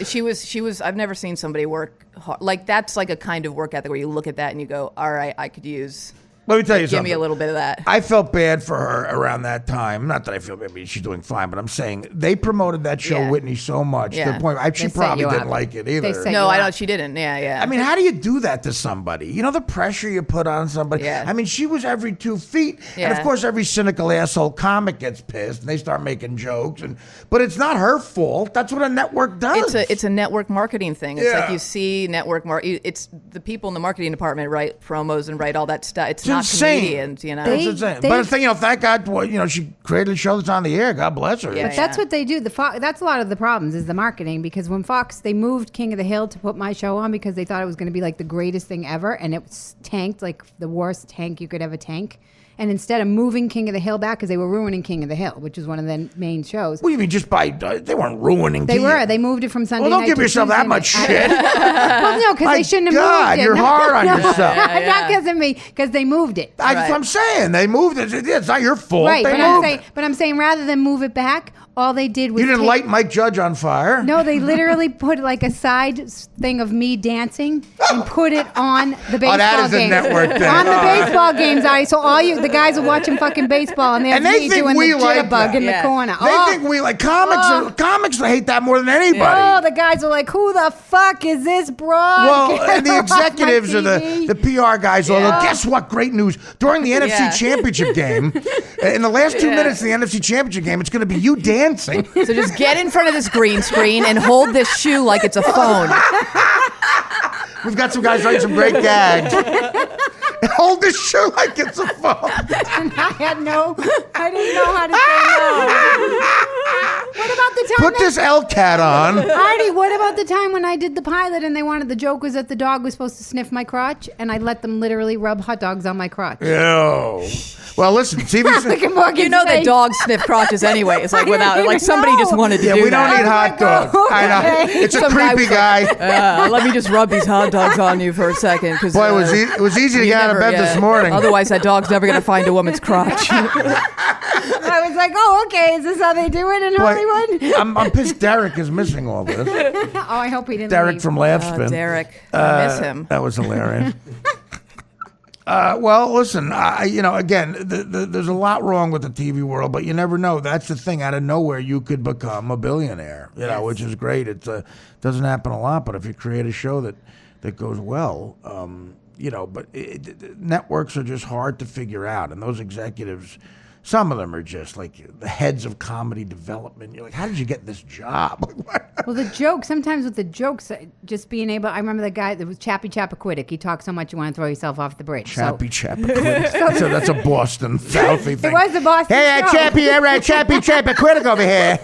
She was. I've never seen somebody work hard. Like that's like a kind of work ethic where you look at that and you go, all right, I could use. Let me tell you Give something. me a little bit of that. I felt bad for her around that time. Not that I feel maybe she's doing fine, but I'm saying they promoted that show Yeah. Whitney so much to Yeah. the point she They set probably you didn't up. like it They either. set No, you I up. don't. She didn't. Yeah. I mean, how do you do that to somebody? You know the pressure you put on somebody. Yeah. I mean, she was every 2 feet, and of Yeah. course, every cynical asshole comic gets pissed, and they start making jokes. But it's not her fault. That's what a network does. It's a network marketing thing. It's Yeah. like you see network it's the people in the marketing department write promos and write all that stuff. It's not insane. comedians, you know. It's insane. But the thing, thank God, she created a show that's on the air. God bless her. Yeah. But that's what they do. That's a lot of the problems is the marketing, because when Fox, they moved King of the Hill to put my show on because they thought it was going to be like the greatest thing ever, and it was tanked, like the worst tank you could ever tank. And instead of moving King of the Hill back, because they were ruining King of the Hill, which is one of the main shows. What do you mean just by, they weren't ruining They King? were. They moved it from Sunday Well, don't night give to yourself that Tuesday much night. shit. Well, no, because My they shouldn't have God, moved it. you're hard on yourself. Not because of me, because they moved it. That's what I'm saying. They moved it. It's not your fault. Right, They but moved it. I'm saying rather than move it back, all they did was You didn't take- light Mike Judge on fire. No, they literally put like a side thing of me dancing and put it on the baseball that is a games. network thing. On the Oh. baseball games, Artie. So the guys are watching fucking baseball, and there's And they me think doing we the like jitterbug that. in Yeah. the corner. They think we like comics. Comics hate that more than anybody. Oh, the guys are like, "Who the fuck is this broad?" Well, Get and the her off my executives or TV. the PR guys all go, guess what? Great news. During the NFC Yeah. Championship game, in the last 2 minutes of the NFC Championship game, it's going to be you dancing. So just get in front of this green screen and hold this shoe like it's a phone. We've got some guys writing some great gags. Hold the shoe like it's a phone. And I didn't know how to say no. What about the time Put this L-cat on. Artie, what about the time when I did the pilot and the joke was that the dog was supposed to sniff my crotch and I let them literally rub hot dogs on my crotch? Ew. Well, listen, TV. Look at Morgan's You know that face. dogs sniff crotches anyway. It's like without, like somebody just wanted to Yeah, do we don't that. need hot dogs. I know. Okay. It's a Some guy creepy was like, guy. Let me just rub these hot dogs on you for a second. Cause, Boy, it was easy to you get out of never- bed this morning. Otherwise, that dog's never going to find a woman's crotch. I was like, oh, okay. Is this how they do it in Boy, Hollywood? I'm pissed Derek is missing all this. Oh, I hope he didn't Derek leave. from Laughspin. Derek, I miss him. That was hilarious. Well, listen, again, there's a lot wrong with the TV world, but you never know. That's the thing. Out of nowhere, you could become a billionaire, which is great. It doesn't happen a lot, but if you create a show that goes well, but networks are just hard to figure out. And those executives, some of them are just like the heads of comedy development. You're like, how did you get this job? Well, the joke, sometimes with the jokes, just being able, I remember the guy that was Chappie Chappaquiddick. He talked so much you want to throw yourself off the bridge. Chappie Chappaquiddick. So that's a Boston Southie thing. It was a Boston Hey, show. Chappie Chappaquiddick over here.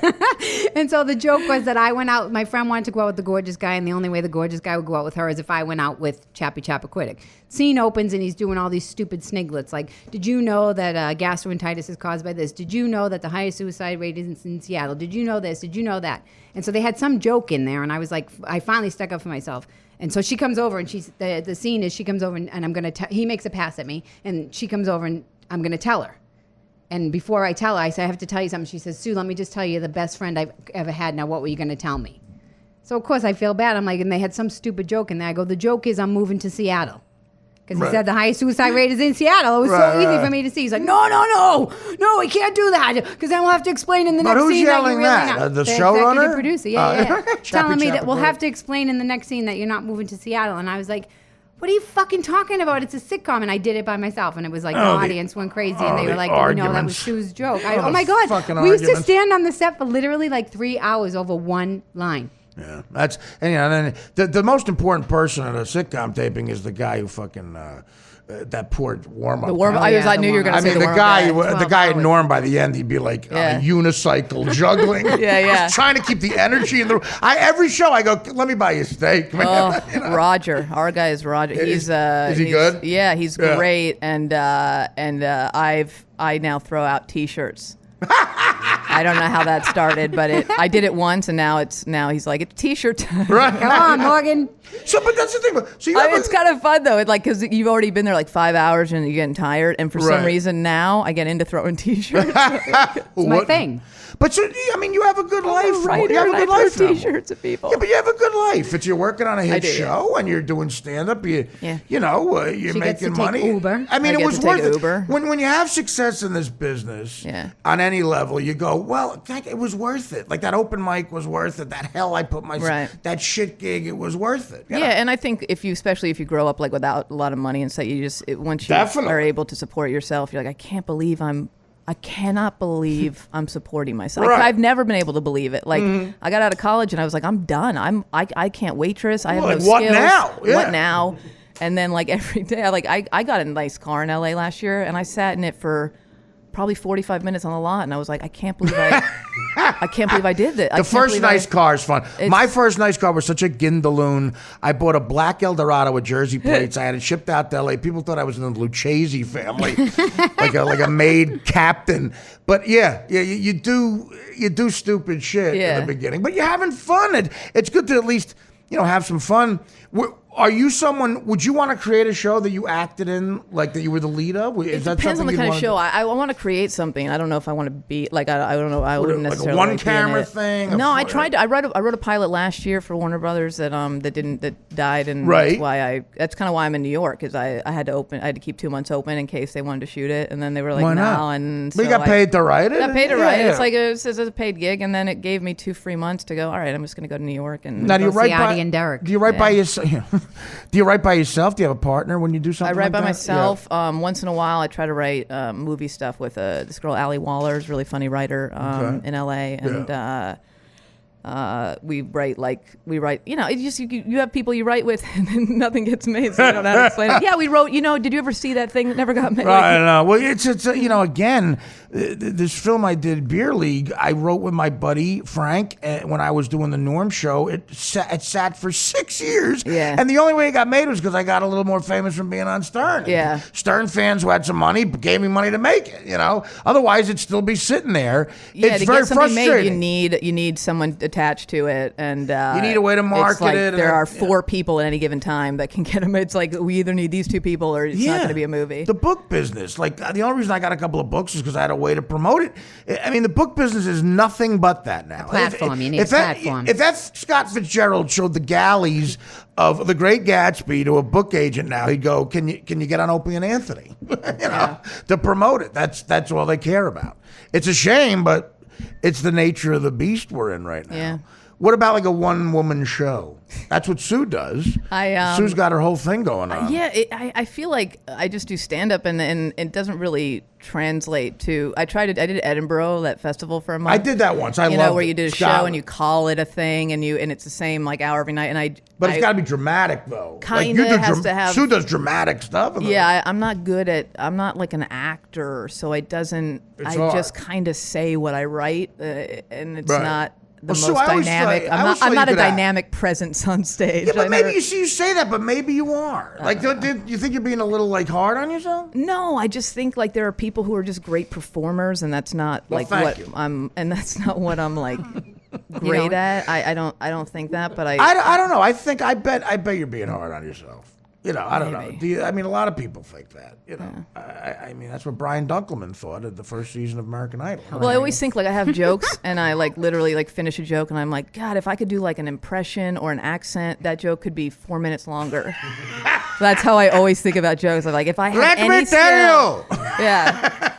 And so the joke was that I went out, my friend wanted to go out with the gorgeous guy, and the only way the gorgeous guy would go out with her is if I went out with Chappie Chappaquiddick. Scene opens, and he's doing all these stupid sniglets. Like, did you know that gastroenteritis is caused by this? Did you know that the highest suicide rate is in Seattle? Did you know this? Did you know that? And so they had some joke in there, and I was like, I finally stuck up for myself. And so she comes over, and the scene is she comes over, and I'm going to, he makes a pass at me, and she comes over, and I'm going to tell her. And before I tell her, I say, I have to tell you something. She says, Sue, let me just tell you, the best friend I've ever had. Now, what were you going to tell me? So, of course, I feel bad. I'm like, and they had some stupid joke in there. I go, the joke is I'm moving to Seattle. Because he said the highest suicide rate is in Seattle. It was so easy for me to see. He's like, no, we can't do that. Because then we'll have to explain in the next who's scene yelling that you're really that? not. The executive showrunner? producer, yeah. Telling me that we'll Chappaquiddick. have to explain in the next scene that you're not moving to Seattle. And I was like, what are you fucking talking about? It's a sitcom. And I did it by myself. And it was like the audience went crazy. And they were the like, that was arguments. Sue's joke. Oh, Oh my the God. fucking We used to arguments. stand on the set for literally like 3 hours over one line. Yeah, that's and then the most important person at a sitcom taping is the guy who fucking that poor warm up. The warm. Oh, I yeah, knew you were going I to say mean, the warm-up guy, guy. the guy at Norm by the end, he'd be like on Yeah. a unicycle juggling. Yeah. Just trying to keep the energy in the. Every show I go, let me buy you a steak. man." Oh, Roger. Our guy is Roger. Is he good? Yeah, he's Yeah. great. And I now throw out T-shirts. I don't know how that started, but I did it once, and now he's like, it's T-shirt time. Right. Come on, Morgan. So, but that's the thing. So you have It's kind of fun though, because you've already been there like 5 hours and you're getting tired, and for Right. some reason now I get into throwing T-shirts. It's my thing. But so, I mean, you have a good life. Writer, You have a and good I life. throw now. T-shirts at people. Yeah, but you have a good life. You're working on a hit do. show and you're doing stand up. You're Yeah. you're She gets making to take money. Uber. I mean, I it get was to take worth it. Uber. When you have success in this business, Yeah. on any level, you go, well, it was worth it. Like that open mic was worth it. That hell I put myself, Right. that shit gig, it was worth it. you know? Yeah, and I think especially if you grow up like without a lot of money and stuff, once you Definitely. are able to support yourself, you're like, I cannot believe I'm supporting myself. Right. I've never been able to believe it. Like I got out of college and I was like, I'm done. I can't waitress. I have Well, no like, what skills. now? Yeah. What now? And then like every day, I got a nice car in LA last year, and I sat in it for probably 45 minutes on the lot, and I was like, I can't believe I can't believe I did that. The first nice car is fun. My first nice car was such a Gindaloon. I bought a black Eldorado with Jersey plates. I had it shipped out to LA. People thought I was in the Lucchese family, like a maid captain. But yeah, you do stupid shit in Yeah. the beginning, but you're having fun. It's good to at least have some fun. Are you someone? Would you want to create a show that you acted in, like that you were the lead of? Is It that depends on something the you'd kind of wanna show. do? I want to create something. I don't know if I want to be like I don't know. I wouldn't like a necessarily one like be in camera it. thing? No, I tried. I wrote a pilot last year for Warner Brothers that died, and Right. that's kind of why I'm in New York, because I had to keep 2 months open in case they wanted to shoot it, and then they were like, Why not? no, and But you so got paid to write it. I got paid to Yeah, write it. yeah. It's like it's a paid gig, and then it gave me 2 free months to go. All right, I'm just going to go to New York and. Now, do you Go write see by Artie and Derek. Do you write by yourself? Do you write by yourself? Do you have a partner when you do I something? write like by that? myself. Once in a while, I try to write movie stuff with this girl, Allie Waller, is a really funny writer Okay. in LA. And we write, it's just you have people you write with and then nothing gets made, so I don't know how to explain it. Yeah, we wrote, did you ever see that thing that never got made? I don't know. Well, it's again, this film I did, Beer League, I wrote with my buddy Frank when I was doing the Norm show. It sat for 6 years. Yeah. And the only way it got made was because I got a little more famous from being on Stern. Yeah. Stern fans who had some money gave me money to make it, Otherwise, it'd still be sitting there. Yeah, it's to very get something frustrating. made, you need someone attached to it, and you need a way to market it's like it. There are 4 people at any given time that can get them. It's like we either need these 2 people or it's not going to be a movie. The book business, like the only reason I got a couple of books is because I had a way to promote it. I mean, the book business is nothing but that now. Platform. You need a platform. If F. Scott Fitzgerald showed the galleys of The Great Gatsby to a book agent now, he'd go, "Can you get on Opie and Anthony?" To promote it. That's all they care about. It's a shame, but it's the nature of the beast we're in right now. Yeah. What about like a one-woman show? That's what Sue does. Sue's got her whole thing going on. Yeah, I feel like I just do stand up and it doesn't really translate to. I did Edinburgh, that festival for a month. I did that once. I love where it. you did a show Scotland. and you call it a thing and it's the same like hour every night But it's got to be dramatic, though. Kinda has to have. Sue does dramatic stuff. Yeah, I'm not good at. I'm not like an actor, so it doesn't. It's I hard. just kind of say what I write, and it's Right. not the Well, Sue, most I always dynamic. thought- I always I'm thought not you a could act. dynamic presence on stage. Yeah, but I maybe never- you say that, but maybe you are. Like, do you think you're being a little like hard on yourself? No, I just think like there are people who are just great performers, and that's not Well, like thank what you. I'm. And that's not what I'm like great at. I don't think that, but I don't know. I bet you're being hard on yourself. I don't know. Maybe. A lot of people think that. I mean, that's what Brian Dunkelman thought at the first season of American Idol. Well, I always think like I have jokes and I like literally like finish a joke and I'm like, God, if I could do like an impression or an accent, that joke could be 4 minutes longer. That's how I always think about jokes. I'm like, if I had Let any me tell skill, yeah.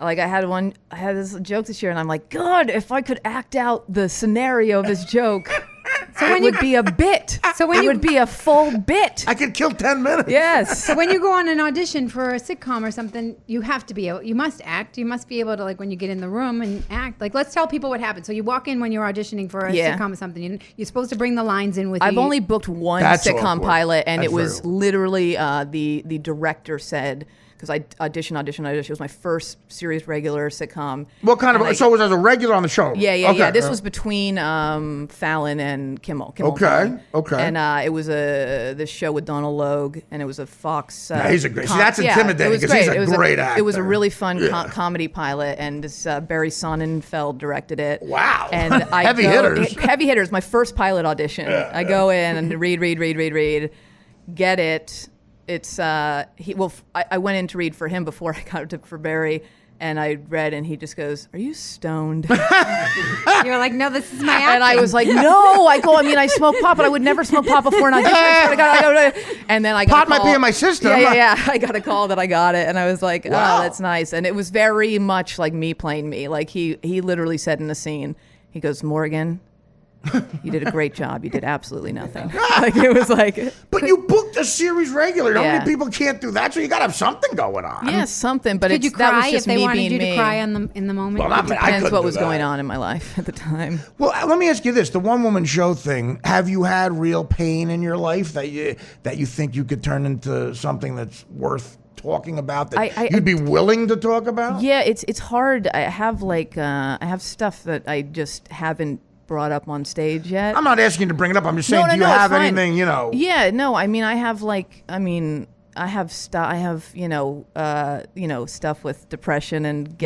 Like I had this joke this year and I'm like, God, if I could act out the scenario of this joke, it would be a bit. So when it you- would be a full bit. I could kill 10 minutes. Yes. So when you go on an audition for a sitcom or something, you have to be able. You must act. You must be able to, like, when you get in the room and act. Like, let's tell people what happened. So you walk in when you're auditioning for a Yeah. sitcom or something. You're supposed to bring the lines in with you. I've only booked one That's sitcom awkward. pilot, and That's it was very awkward. literally the director said, because I auditioned. It was my first series regular sitcom. What kind And of? So it was as a regular on the show. Yeah. Okay. This was between Fallon and Kimmel. Okay, Fallon. okay. And it was this show with Donald Logue, and it was a Fox. Yeah, he's a great- see, that's it intimidating was 'cause he's great. a It was great It was a actor. really fun comedy pilot, and this Barry Sonnenfeld directed it. Wow. And I Heavy go- hitters. Heavy hitters. My first pilot audition. I go in and read, get it. It's I went in to read for him before I got it for Barry, and I read, and he just goes, "Are you stoned?" You're like, no, this is my acting. And I was like, "No." I smoke pot, but I would never smoke pot before an audition. I got and then I got Pot a might call. be in my system. Yeah. I got a call that I got it, and I was like, Wow. "Oh, that's nice." And it was very much like me playing me. Like he literally said in the scene, he goes, "Morgan, you did a great job. You did absolutely nothing." Like it was like, But you booked a series regular. How Yeah. many people can't do that? So you got to have something going on. yeah, something. But Did you that was cry just if they me wanted being you to me. cry in the moment? Well, not me. I Depends couldn't what do was that. going on in my life at the time. Well, let me ask you this: the one-woman show thing. Have you had real pain in your life that you think you could turn into something that's worth talking about? That you'd be willing to talk about? Yeah, it's hard. I have I have stuff that I just haven't brought up on stage yet. I'm not asking you to bring it up. I'm just saying, do you it's have fine. anything? Yeah, no. I mean, I have I have stuff. I have stuff with depression and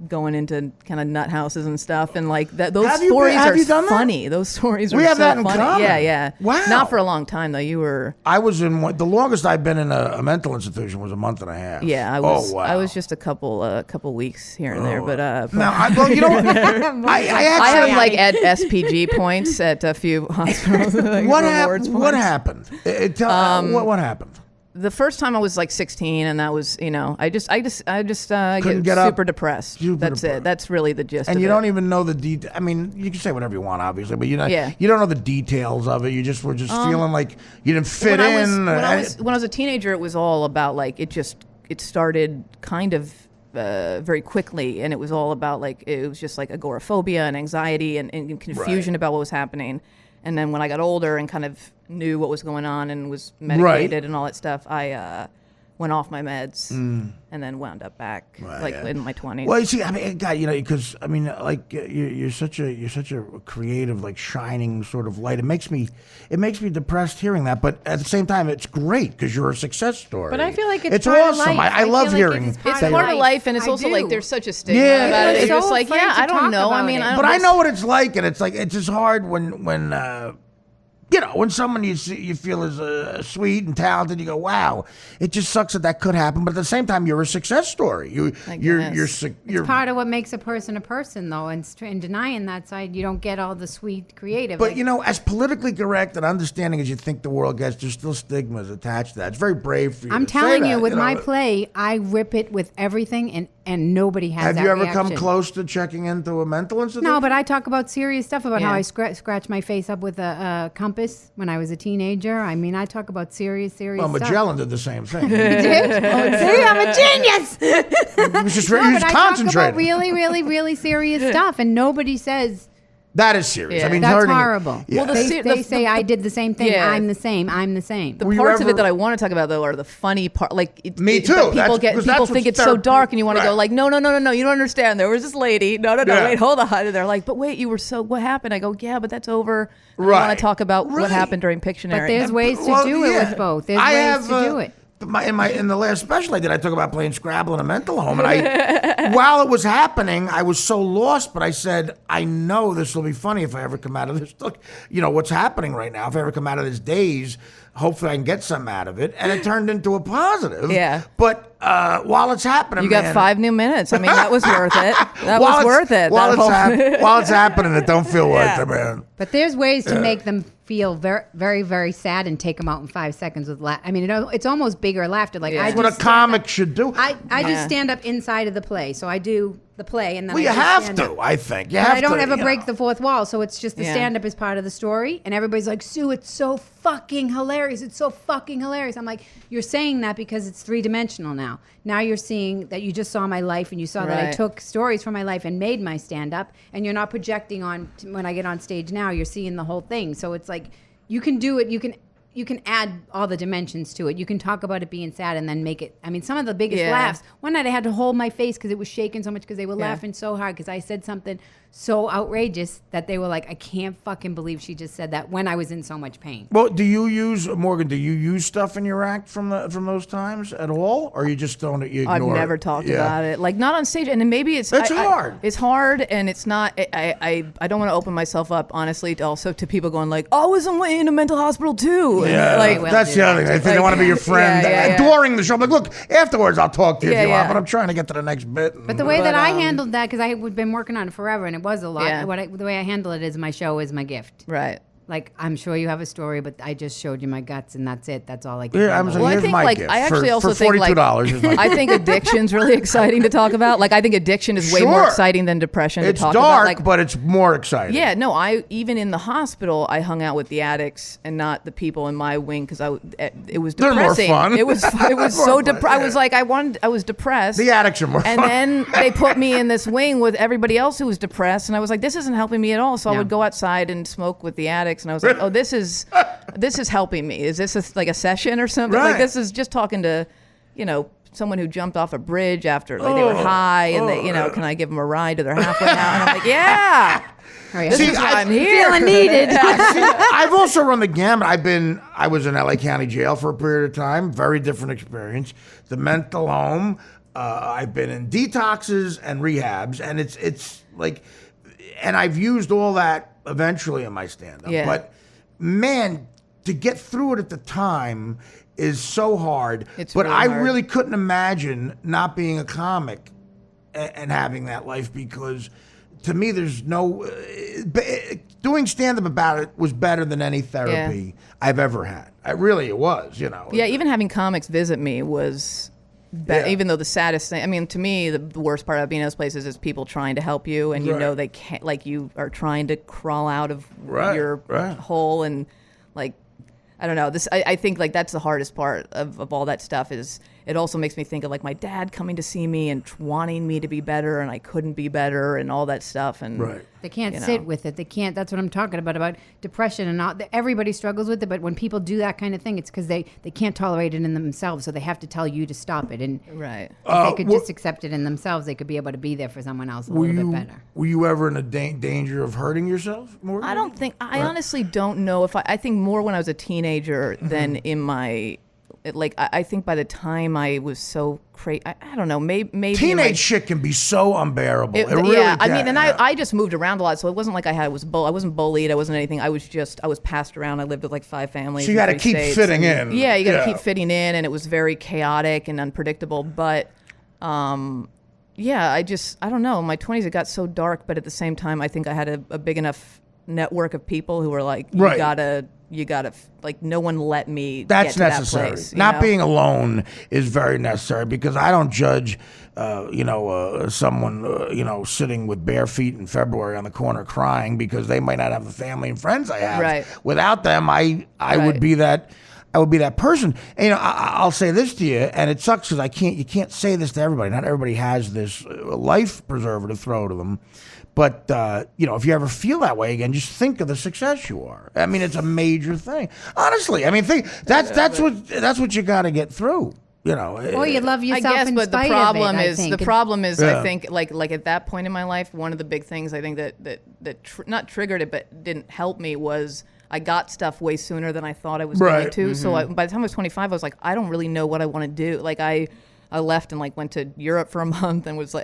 going into kind of nut houses and stuff, and like that. Those stories have are you done that? funny. Those stories We are have so that in funny. common. Yeah. Wow. Not for a long time though. You were. I was in the longest I've been in a mental institution was a month and a half. Yeah, I was. Oh, wow. I was just a couple weeks here and there, but Now, you know what? I I actually have like SPG points at a few hospitals. Like What rewards happened? What points. happened? What happened? The first time I was like 16, and that was, I just Couldn't get get up. super depressed. Super That's depressed. it. That's really the gist. And of you it. don't even know the detail. I mean, you can say whatever you want, obviously, but Yeah. you don't know the details of it. You just were just feeling like you didn't fit in. When I was a teenager, it was all about like it started kind of very quickly, and it was all about like it was just like agoraphobia and anxiety and confusion about what was happening. And then when I got older and kind of knew what was going on and was medicated and all that stuff, I went off my meds and then wound up back in my 20s. Well, you see, I mean, God, because I mean, like you're such a creative, like shining sort of light. It makes me depressed hearing that, but at the same time, it's great because you're a success story. But I feel like it's awesome. part of life. I love feel like hearing. it's It's part of life, and it's also like there's such a stigma Yeah. about it. People are It's just so like, afraid yeah, to I don't talk know. I about mean, it. I don't But I know what it's like, and it's like it's just hard when when someone you feel is sweet and talented, you go, wow. It just sucks that could happen, but at the same time, you're a success story. You're part of what makes a person, though, and denying that side, you don't get all the sweet creative. But as politically correct and understanding as you think the world gets, there's still stigmas attached to that. It's very brave for you. I'm to say telling you, that, with my know. play, I rip it with everything, and nobody has Have that you ever reaction. come close to checking into a mental institution? No, but I talk about serious stuff about how Yeah. I scratched my face up with a compass when I was a teenager. I mean, I talk about serious Well, stuff. Magellan did the same thing. Did? See, I'm a genius. He was just No, he was but I talk concentrating. about really, really, really serious stuff, and nobody says That is serious. Yeah. I mean, that's hurting it. horrible. Yeah. Well, They say I did the same thing. Yeah. I'm the same. I'm the same. The Were you parts of ever- it that I want to talk about though are the funny part. Like Me too. People That's- get 'cause people that's think what's it's so dark, and you want to go right. like, no, you don't understand. There was this lady. No, Yeah. wait, hold on. And they're like, but wait, you were so. What happened? I go, yeah, but that's over. I Right. want to talk about Right. what happened during Pictionary. But there's ways to Well, do it yeah. with both. There's I ways have, to do it. In the last special I did, I talk about playing Scrabble in a mental home, and I, while it was happening, I was so lost. But I said, I know this will be funny if I ever come out of this. Look, what's happening right now. If I ever come out of this daze, hopefully I can get something out of it. And it turned into a positive. Yeah. But while it's happening, you got man, 5 new minutes. I mean, that was worth it. That while was it's- worth it. While That it's, whole- while it's happening, it don't feel Yeah. worth it, man. But there's ways to make them feel very, very, very sad and take them out in 5 seconds with I mean, it's almost bigger laughter. Like Yeah. I That's What a just stand comic up- should do. I Yeah. just stand up inside of the play, so I do the play, and then Well, you I just have stand to. up. I think you But have I don't to, ever you break know. the fourth wall, so it's just the Yeah. stand up is part of the story, and everybody's like, Sue, it's so fucking hilarious. It's so fucking hilarious. I'm like, you're saying that because it's 3-dimensional now. Now you're seeing that you just saw my life, and you saw that I Right. took stories from my life and made my stand up, and you're not projecting on when I get on stage now. You're seeing the whole thing, so it's like you can do it. You can add all the dimensions to it. You can talk about it being sad and then make it. I mean, some of the biggest Yeah. laughs. One night I had to hold my face because it was shaking so much because they were Yeah. laughing so hard because I said something so outrageous that they were like, I can't fucking believe she just said that when I was in so much pain. Well, do you use Morgan? Do you use stuff in your act from those times at all, or you just don't? You I've ignore never it? talked Yeah. about it, like not on stage, and then maybe it's It's hard. It's hard, and it's not. I don't want to open myself up, honestly, also to people going like, "Oh, I was in a mental hospital too." Yeah, And, like, well, that's the other thing. I think they want to be your friend Yeah. during the show. I'm like, look, afterwards I'll talk to you if Yeah, you want, yeah. but I'm trying to get to the next bit. But the way that I um, handled that, because I had been working on it forever and it was a lot, Yeah. the way I handle it is my show is my gift. right. Like, I'm sure you have a story, but I just showed you my guts and that's it. That's all I can Yeah, I'm handle. saying, Well, I here's think, my like, gift I actually for, also for think, like- $42. Here's my I think addiction's really exciting to talk about. Like, I think addiction is way more Sure. exciting than depression It's to talk dark, about. Like, but it's more exciting. yeah, no, I even in the hospital, I hung out with the addicts and not the people in my wing because it was They're more depressing. fun. It was More so fun, depressed. I yeah. was like, I was depressed. The addicts are more And fun. then they put me in this wing with everybody else who was depressed, and I was like, this isn't helping me at all. So I No. would go outside and smoke with the addicts, and I was like, oh, this is helping me. Is this like a session or something? Right. Like this is just talking to, someone who jumped off a bridge after like they were high, and they, can I give them a ride to their halfway house? And I'm like, yeah, All right, this See, is why I- I'm here. feeling needed. I've also run the gamut. I was in LA County Jail for a period of time. Very different experience. The mental home. I've been in detoxes and rehabs, and it's like, and I've used all that eventually in my stand-up. Yeah. But man, to get through it at the time is so hard. It's but really I hard. really couldn't imagine not being a comic and having that life, because to me there's no doing stand-up about it was better than any therapy I've ever had. It was. Yeah, even having comics visit me was, Yeah. even though the saddest thing, I mean, to me, the worst part of being in those places is people trying to help you, and you Right. know they can't, like you are trying to crawl out of Right, your right. hole, and like, I don't know, I think like that's the hardest part of all that stuff is it also makes me think of like my dad coming to see me and wanting me to be better, and I couldn't be better, and all that stuff. And Right. They can't you know. sit with it. They can't. That's what I'm talking about depression and not. Everybody struggles with it, but when people do that kind of thing, it's because they can't tolerate it in themselves, so they have to tell you to stop it. And Right. if they could just accept it in themselves, they could be able to be there for someone else a little bit better. Were you ever in a danger of hurting yourself, Morgan? I don't think. I honestly don't know if I think more when I was a teenager than in my. I think by the time I was so crazy, I don't know, maybe Teenage shit can be so unbearable. It really yeah, I can, mean, and yeah. I just moved around a lot, so it wasn't like I wasn't bullied, I wasn't anything. I was passed around. I lived with like 5 families. So you got got to keep fitting in. Yeah, you got to keep fitting in, and it was very chaotic and unpredictable. But, yeah, I don't know. In my 20s, it got so dark, but at the same time, I think I had a big enough network of people who were like, Right. you gotta, like, no one let me That's get to necessary. that place. you Not know? being alone is very necessary because I don't judge, someone, sitting with bare feet in February on the corner crying because they might not have the family and friends I have. Right. Without them, I would Right. be that. I would be that person. And, I'll say this to you, and it sucks because you can't say this to everybody. Not everybody has this life preserver to throw to them. But, if you ever feel that way again, just think of the success you are. I mean, it's a major thing. Honestly, I mean, that's what you got to get through. Or you love I yourself guess, in but the spite problem of it, I is think. Yeah. I think like at that point in my life, one of the big things I think that not triggered it but didn't help me was I got stuff way sooner than I thought I was Right. going to. So by the time I was 25, I was like, I don't really know what I want to do. Like I left and like went to Europe for a month and was like,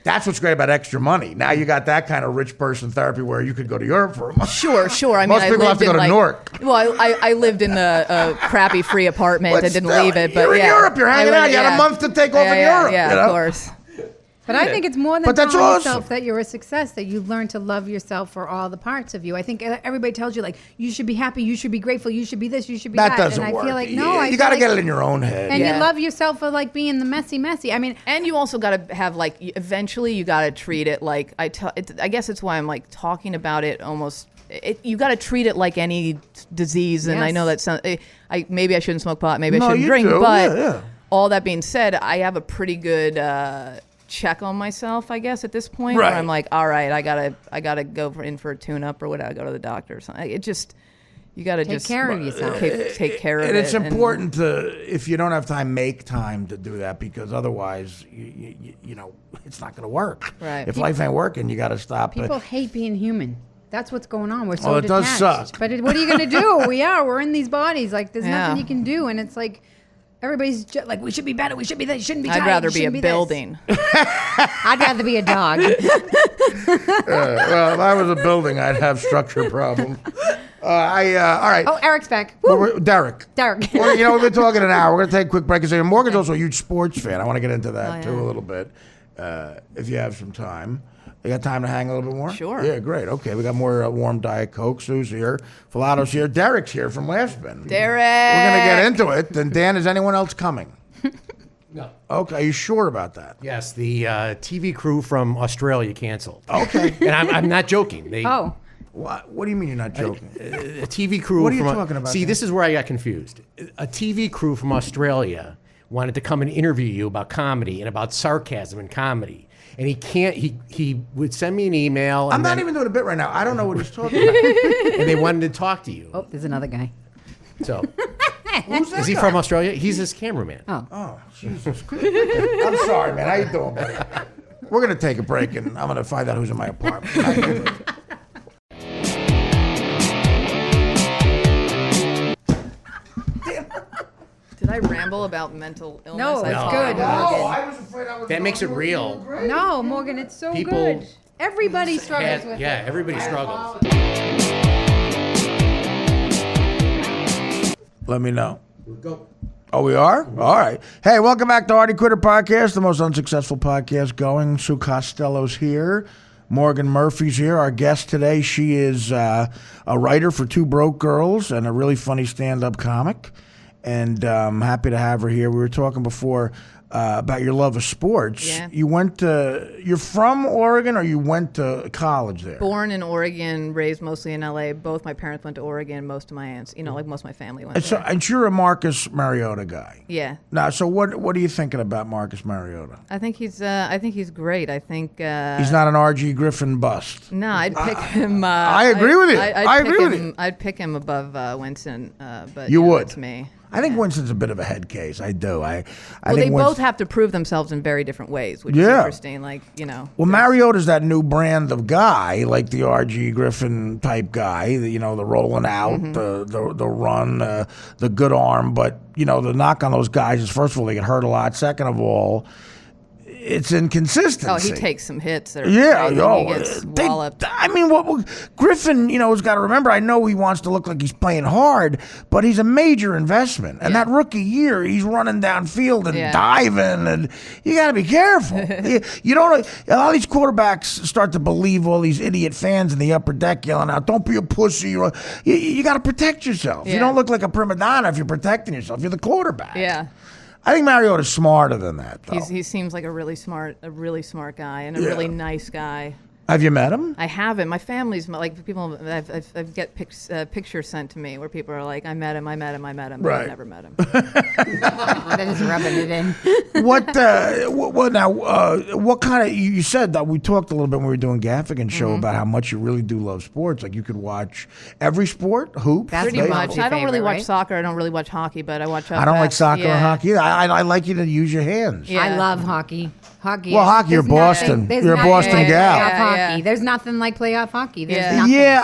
That's what's great about extra money. Now you got that kind of rich person therapy where you could go to Europe for a month. Sure. I mean, Most I people have lived to go in to like, Newark. Well, I lived in a crappy free apartment. I didn't still, leave it, but you're in yeah. Europe. You're hanging out. You had a yeah. month to take off in Yeah, Europe. Yeah, you know? of course. But I think it's more than But that's telling awesome. yourself that you're a success, that you've learned to love yourself for all the parts of you. I think everybody tells you, like, you should be happy, you should be grateful, you should be this, you should be that. That doesn't and I work. feel like, no, you got to get it in your own head. And Yeah. you love yourself for, like, being the messy. I mean, And you also got to have like eventually you got to treat it like I guess it's why I'm like talking about it almost. You got to treat it like any disease, and I Yes. know that sounds. Maybe I shouldn't smoke pot, maybe I No, shouldn't you drink, do. but Yeah. all that being said, I have a pretty good check on myself, I guess, at this point. Right. Where I'm like, all right, I gotta go in for a tune-up or whatever. I go to the doctor or something. It just you got to Take just care of yourself. Take care of it. And it's important to, if you don't have time, make time to do that because otherwise, it's not going to work. Right. If life ain't working, you got to stop. people hate being human. That's what's going on. We're so Oh, it does detached. suck. But what are you going to do? We're in these bodies. Like, there's Yeah. nothing you can do. And it's like, everybody's just like, we should be better. We should be that. You shouldn't be tired. I'd rather you be a shouldn't this." building. I'd rather be a dog. Well, if I was a building, I'd have structure problems. All right. Oh, Eric's back. Well, Woo. Derek. Derek. Well, we've been talking an hour. We're going to take a quick break. Because Morgan's also a huge sports fan. I want to get into that, too, a little bit, if you have some time. You got time to hang a little bit more? Sure. Yeah, great. Okay, we got more warm Diet Coke. Sue's here. Filato's here. Derek's here from Last Spin. Derek. We're going to get into it. Then, Dan, is anyone else coming? No. Okay, are you sure about that? Yes, the TV crew from Australia canceled. Okay. And I'm not joking. They, Oh. What do you mean you're not joking? a TV crew. What are you from talking about, See, Dan? this is where I got confused. A TV crew from Australia wanted to come and interview you about comedy and about sarcasm and comedy, and he can't. He would send me an email. And I'm not then- even doing a bit right now. I don't know what he's talking about. And they wanted to talk to you. Oh, there's another guy. So, Who's that is he guy? from Australia? He's his cameraman. Oh. Oh, Jesus Christ. I'm sorry, man. How you doing, buddy? We're going to take a break, and I'm going to find out who's in my apartment. Did I ramble about mental illness? No, I it's thought good. I was. I was afraid I was That makes it real. No, Morgan, it's so People- good. Everybody struggles with Yeah, it. everybody struggles. Let me know. Oh, we are? All right. Hey, welcome back to Artie Quitter Podcast, the most unsuccessful podcast going. Sue Costello's here. Morgan Murphy's here. Our guest today, she is a writer for Two Broke Girls and a really funny stand-up comic. And I'm happy to have her here. We were talking before about your love of sports. Yeah. You're from Oregon, or you went to college there? Born in Oregon, raised mostly in LA. Both my parents went to Oregon. Most of my aunts, like most of my family went there. And you're a Marcus Mariota guy. Yeah. Now, so what are you thinking about Marcus Mariota? I think he's great. I think He's not an R.G. Griffin bust. no, I'd pick him. I agree with you. I agree with you. I'd pick him above Winston. But You would? That's me. I think Winston's a bit of a head case. I do. I Well, think they both Winston- have to prove themselves in very different ways, which Yeah. is interesting. Well, Mariota's that new brand of guy, like the R.G. Griffin type guy. The rolling out, the run, the good arm. But the knock on those guys is, first of all, they get hurt a lot. Second of all, it's inconsistency. Oh, he takes some hits. That are Yeah, crazy. yo, He gets they- walloped. I mean, what Griffin, has got to remember. I know he wants to look like he's playing hard, but he's a major investment. And Yeah. that rookie year, he's running downfield and Yeah. diving, and you got to be careful. you don't. A lot of these quarterbacks start to believe all these idiot fans in the upper deck yelling out, "Don't be a pussy." You got to protect yourself. You Yeah. don't look like a prima donna if you're protecting yourself. You're the quarterback. Yeah. I think Mariota's smarter than that, though. He seems like a really smart guy and a really nice guy. Have you met him? I haven't. My family's like people. I've get pictures sent to me where people are like, "I met him. But Right. I've never met him." That is rubbing it in. What kind of, you said that we talked a little bit when we were doing Gaffigan's show about how much you really do love sports. Like you could watch every sport, hoops. That's Pretty Baseball. much. I don't really Favorite, watch right? soccer. I don't really watch hockey, but I watch. I don't like soccer or yeah. hockey either. I like you to use your hands. Yeah. I love hockey. Hockey. Well, hockey, you're there's nothing- Boston. there's You're a nothing Boston like gal. playoff Yeah, hockey. yeah. There's nothing like playoff hockey. There's Yeah. nothing. Yeah,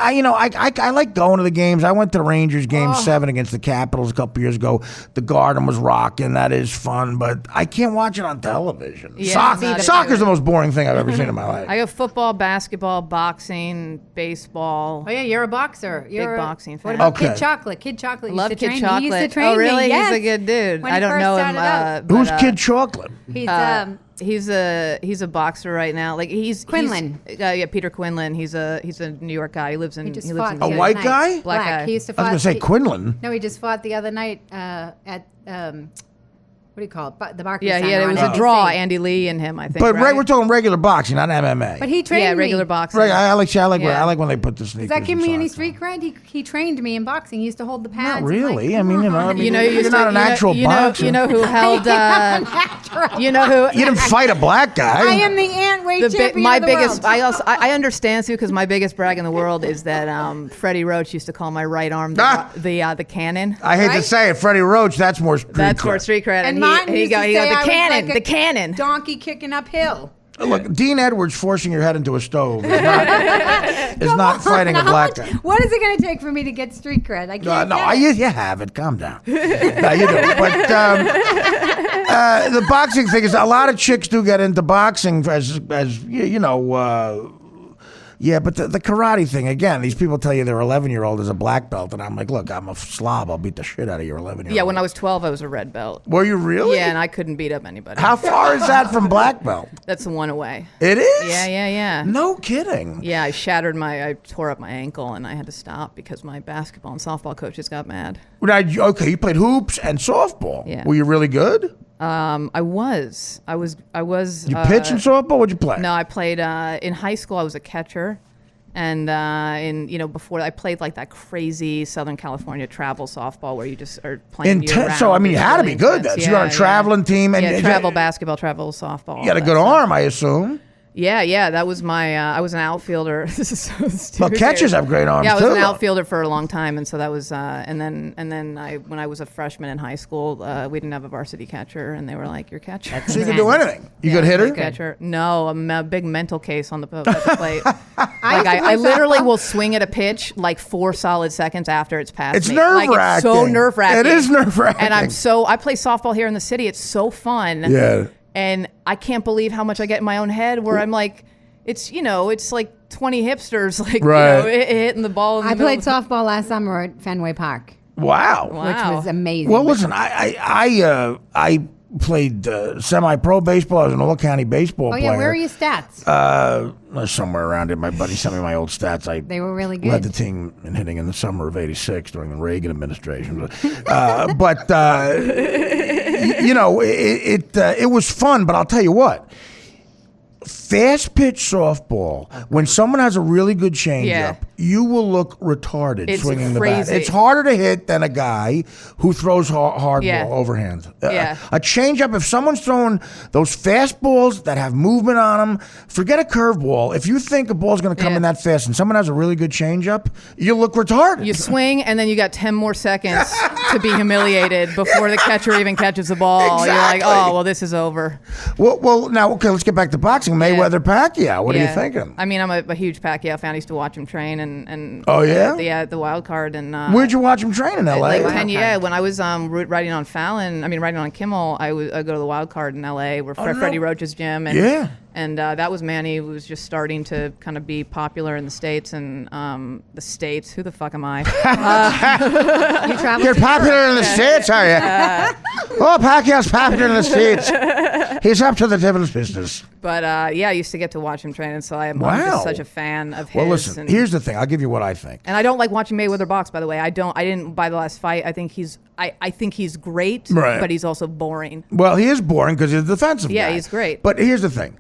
I like going to the games. I went to the Rangers game 7 against the Capitals a couple years ago. The Garden was rocking. That is fun, but I can't watch it on television. Yeah, me either. Soccer's the most boring thing I've ever seen in my life. I go football, basketball, boxing, baseball. Oh yeah, you're a boxer. You're a boxing What fan. about Okay. Kid Chocolate? Kid Chocolate used Love to Kid train Chocolate. me. He used to train oh, really? me. Yes. He's a good dude. When I he don't first know him. started out. Who's Kid Chocolate? He's He's a boxer right now. Like he's Quinlan. Yeah, Peter Quinlan. He's a New York guy. He lives in. he just he lives fought in the A New other York. white night. guy? Black guy. He used to I was fight. going to say Quinlan. No, he just fought the other night at what do you call it? The Barclays Yeah, Center it on was a NBC. draw. Andy Lee and him, I think. But right? we're talking regular boxing, not MMA. But he trained yeah, me. regular boxing. Right, I like Yeah. when they put the sneakers. Does that give and me any socks street on. cred? He trained me in boxing. He used to hold the pads. Not I'm really. like, I mean, come on. You know, you're not an actual boxer. You know who held. You know who. You didn't fight a black guy. I am the ant weight champion my of the biggest. world. I understand too because my biggest brag in the world is that Freddie Roach used to call my right arm the cannon. I hate to Right? say it, Freddie Roach. That's more street That's cred. for street cred. And he mine used to he say the I was cannon, like the cannon. donkey kicking uphill. Look, Dean Edwards forcing your head into a stove is not fighting a black guy. What is it going to take for me to get street cred? I can't. No, get it. you have it. Calm down. No, you do. But the boxing thing is, a lot of chicks do get into boxing as you know. Yeah, but the karate thing, again, these people tell you their 11-year-old is a black belt, and I'm like, look, I'm a slob. I'll beat the shit out of your 11-year-old. Yeah, when I was 12, I was a red belt. Were you really? Yeah, and I couldn't beat up anybody. How far is that from black belt? That's the one away. It is? Yeah. No kidding. Yeah, I tore up my ankle and I had to stop because my basketball and softball coaches got mad. Now, okay, you played hoops and softball. Yeah. Were you really good? I was. You pitch in softball? What'd you play? No, I played in high school. I was a catcher, and before I played like that crazy Southern California travel softball where you just are playing. Intense. So I mean, you had to be good then. So you're on a traveling team, and yeah, travel basketball, travel softball. You had a good arm, I assume. Yeah, that was my. I was an outfielder. This is so stupid. Well, catchers have great arms Yeah, I was too. an outfielder for a long time, and so that was. And then when I was a freshman in high school, we didn't have a varsity catcher, and they were like, "You're catcher." So you can do anything. You good hitter? Catcher? No, I'm a big mental case on the at the plate. I used to I play literally softball. will swing at a pitch like 4 solid seconds after it's past It's me. Like, it's so nerve-wracking. nerve-wracking. It is nerve-wracking. And I play softball here in the city. It's so fun. Yeah. And I can't believe how much I get in my own head where I'm like, it's like 20 hipsters like Right. hitting the ball in the I middle played of the- softball last summer at Fenway Park, Wow. Wow. which was amazing. Well, listen, I played semi-pro baseball. I was an all-county baseball Oh player. yeah, where are your stats? Somewhere around it. My buddy sent me my old stats. They were really led the good. team in hitting in the summer of '86 during the Reagan administration. you know, it was fun, but I'll tell you what. Fast pitch softball, when someone has a really good changeup, Yeah. you will look retarded It's swinging the bat. crazy. It's harder to hit than a guy who throws hard Yeah. ball overhand. Yeah. A changeup, if someone's throwing those fastballs that have movement on them, forget a curveball. If you think a ball's going to come Yeah. in that fast and someone has a really good changeup, you look retarded. You swing, and then you got 10 more seconds to be humiliated before the catcher even catches the ball. You're like, Exactly. oh, well, this is over. Well, now, okay, let's get back to boxing. Mayweather, Pacquiao. What are you Yeah. thinking? I mean, I'm a huge Pacquiao fan. I used to watch him train, and Oh, yeah? yeah, the wild card. And Where'd you watch him train in L.A.? like Wild 10 card. yeah, when I was writing on writing on Kimmel, I go to the wild card in LA where no. Freddie Roach's gym, and Yeah. and that was Manny, who was just starting to kind of be popular in the States, and the States, who the fuck am I? You travel You're to popular in the States, are you? Oh, Pacquiao's popular in the States. He's up to the devil's business. But yeah, I used to get to watch him train, and so I'm Wow. just such a fan of his. Well, listen, and, here's the thing. I'll give you what I think. and I don't like watching Mayweather box, by the way. I didn't buy the last fight. I think he's great, Right. but he's also boring. Well, he is boring because he's a defensive Yeah, guy. he's great. But here's the thing.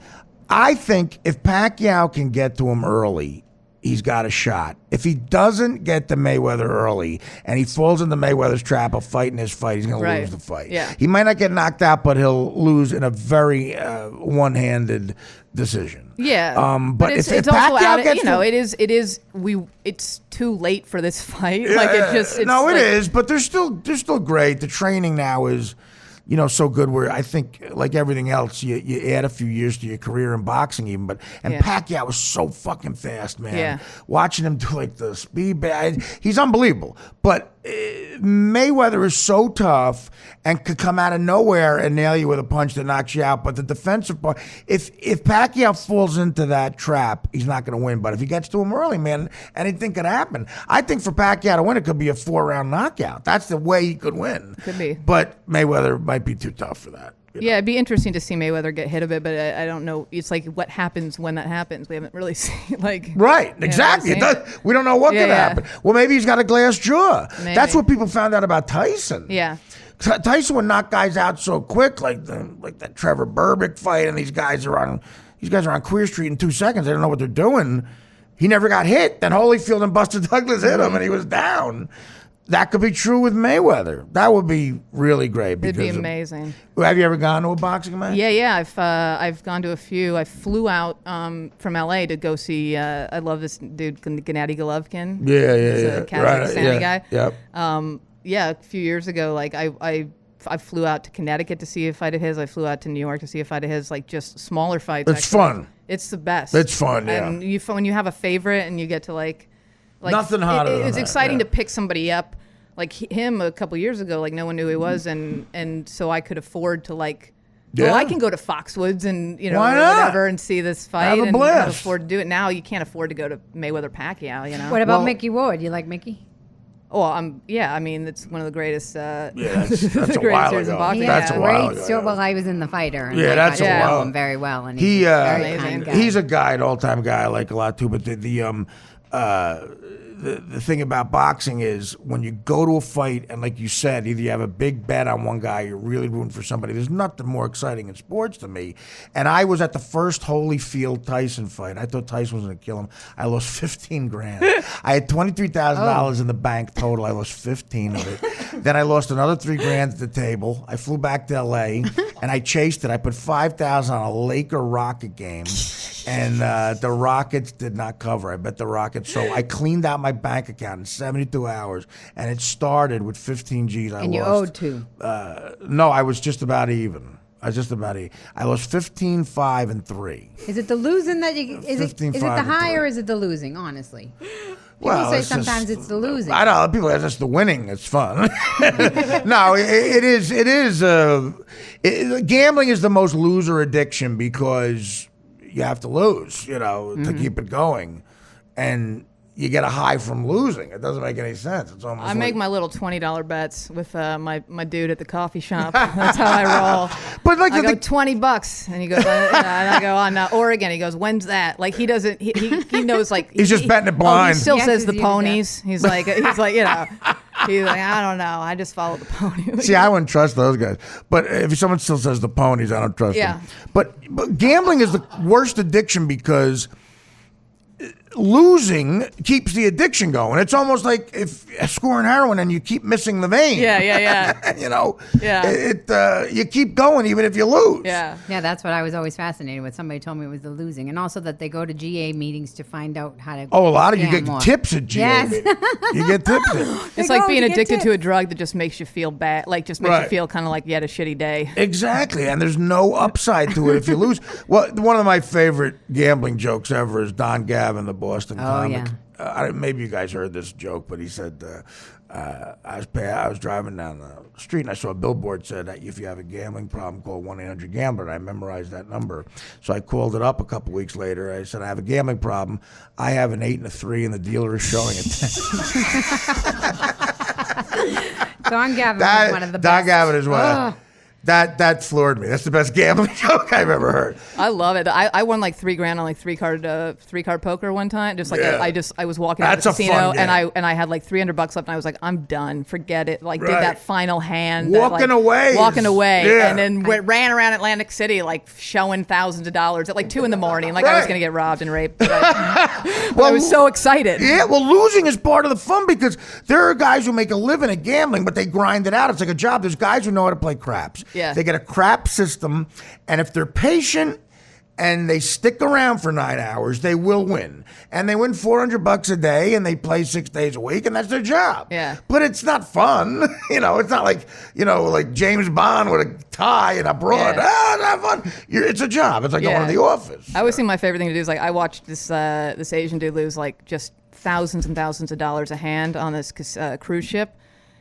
I think if Pacquiao can get to him early, he's got a shot. If he doesn't get to Mayweather early and he falls into Mayweather's trap of fighting his fight, he's going to Right. lose the fight. Yeah. He might not get knocked out, but he'll lose in a very one-handed decision. Yeah, But it's if also Pacquiao out. gets to- It's too late for this fight. Like it just. It's no, it like, is, but they're still great. The training now is, so good. Where I think, like everything else, you add a few years to your career in boxing, even. And Yeah. Pacquiao was so fucking fast, man. Yeah. Watching him do like the speed, he's unbelievable. But Mayweather is so tough and could come out of nowhere and nail you with a punch that knocks you out. But the defensive part, if Pacquiao falls into that trap, he's not going to win. But if he gets to him early, man, anything could happen. I think for Pacquiao to win, it could be a 4-round knockout. That's the way he could win. Could be. But Mayweather might be too tough for that. Yeah, it'd be interesting to see Mayweather get hit a bit, but I don't know. It's like what happens when that happens. We haven't really seen Right, exactly. seen it. We don't know what Yeah, could yeah. happen. Well, maybe he's got a glass jaw. Maybe. That's what people found out about Tyson. Yeah. Tyson would knock guys out so quick, like that Trevor Berbick fight, and these guys are on Queer Street in 2 seconds. They don't know what they're doing. He never got hit. Then Holyfield and Buster Douglas hit him, and he was down. That could be true with Mayweather. That would be really great. It'd be because amazing. Have you ever gone to a boxing match? Yeah. I've gone to a few. I flew out from LA to go see. I love this dude, Gennady Golovkin. Yeah. He's a Kazakhstani guy. Yep. Yeah, a few years ago, like I flew out to Connecticut to see a fight of his. I flew out to New York to see a fight of his. Like just smaller fights. It's fun. It's the best. It's fun, yeah. And when you have a favorite and you get to like Nothing hotter than It's that, exciting yeah. to pick somebody up. Like him a couple years ago, like no one knew who he was, and so I could afford to like. Yeah. Well, I can go to Foxwoods and Why not? whatever and see this fight Have a and blast. afford to do it. Now you can't afford to go to Mayweather Pacquiao. What about Well- Mickey Ward? You like Mickey? Oh, I mean, it's one of the greatest. Yeah, that's a greatest while series of ago. boxing. That's a Yeah, while great. ago. So, well, I was in the fighter. And Yeah, like, that's I a know while. him very well, and He he's a very Amazing. kind guy. he's a guy, an all-time guy I like a lot too. But the thing about boxing is when you go to a fight and like you said, either you have a big bet on one guy, you're really rooting for somebody. There's nothing more exciting in sports to me. And I was at the first Holyfield Tyson fight. I thought Tyson was going to kill him. I lost 15 grand. I had $23,000 in the bank total. I lost 15 of it. Then I lost another 3 grand at the table. I flew back to LA and I chased it. I put 5,000 on a Laker Rocket game. And the Rockets did not cover. I bet the Rockets. So I cleaned out my bank account in 72 hours, and it started with 15 G's. and you owed two. No, I was just about even. I lost 15, 5, and 3. Is it the losing that you? Is it 15, the 5, and high 3. or is it the losing? Honestly, people Well, say it's just- sometimes it's the losing. I don't know. People say that's the winning. It's fun. No, it is. Gambling is the most loser addiction because you have to lose, to keep it going, and you get a high from losing. It doesn't make any sense. It's almost. I make my little $20 bets with my dude at the coffee shop. That's how I roll. But like I go the, $20, and he goes, and I go on Oregon. He goes, when's that? Like he doesn't. He knows like He's just betting it Oh, blind. he still Yes, says he's the using that. ponies. He's like He's like, I don't know. I just follow the pony. See, I wouldn't trust those guys. But if someone still says the ponies, I don't trust Yeah. them. But gambling is the worst addiction because losing keeps the addiction going. It's almost like if scoring heroin and you keep missing the vein. Yeah. You know, Yeah. you keep going even if you lose. Yeah. Yeah, that's what I was always fascinated with. Somebody told me it was the losing, and also that they go to GA meetings to find out how to. Oh, a lot of you scam get more. tips at GA. Yes. meetings. You get tips. It's They like go being to get addicted to a tips. drug that just makes you feel bad. Like, just makes Right. you feel kind of like you had a shitty day. Exactly, and there's no upside to it if you lose. Well, one of my favorite gambling jokes ever is Don Gavin, the Boston comic. yeah. Maybe you guys heard this joke, but he said, I was driving down the street and I saw a billboard said that if you have a gambling problem, call 1-800-GAMBLER. And I memorized that number. So I called it up a couple weeks later. I said, I have a gambling problem. I have an 8 and a 3, and the dealer is showing it. Don Gavin was one of the Don best. Gavin is one. That floored me. That's the best gambling joke I've ever heard. I love it. I won like $3,000 on like three card poker one time. Just like Yeah. I was walking out of That's the a casino fun and I had like $300 left and I was like, I'm done. Forget it. Like Right. did that final hand. Walking away is- Walking away. yeah. And then ran around Atlantic City like showing thousands of dollars at like 2 a.m. Like I was Right. gonna get robbed and raped. But I was so excited. Yeah, well, losing is part of the fun because there are guys who make a living at gambling, but they grind it out. It's like a job. There's guys who know how to play craps. Yeah. They get a crap system, and if they're patient and they stick around for 9 hours, they will win. And they win $400 a day, and they play 6 days a week, and that's their job. Yeah. But it's not fun. It's not like, like James Bond with a tie and a broad. Yeah. Ah, not fun. It's a job. It's like going to the office. I always think my favorite thing to do is like I watched this Asian dude lose like just thousands and thousands of dollars a hand on this cruise ship.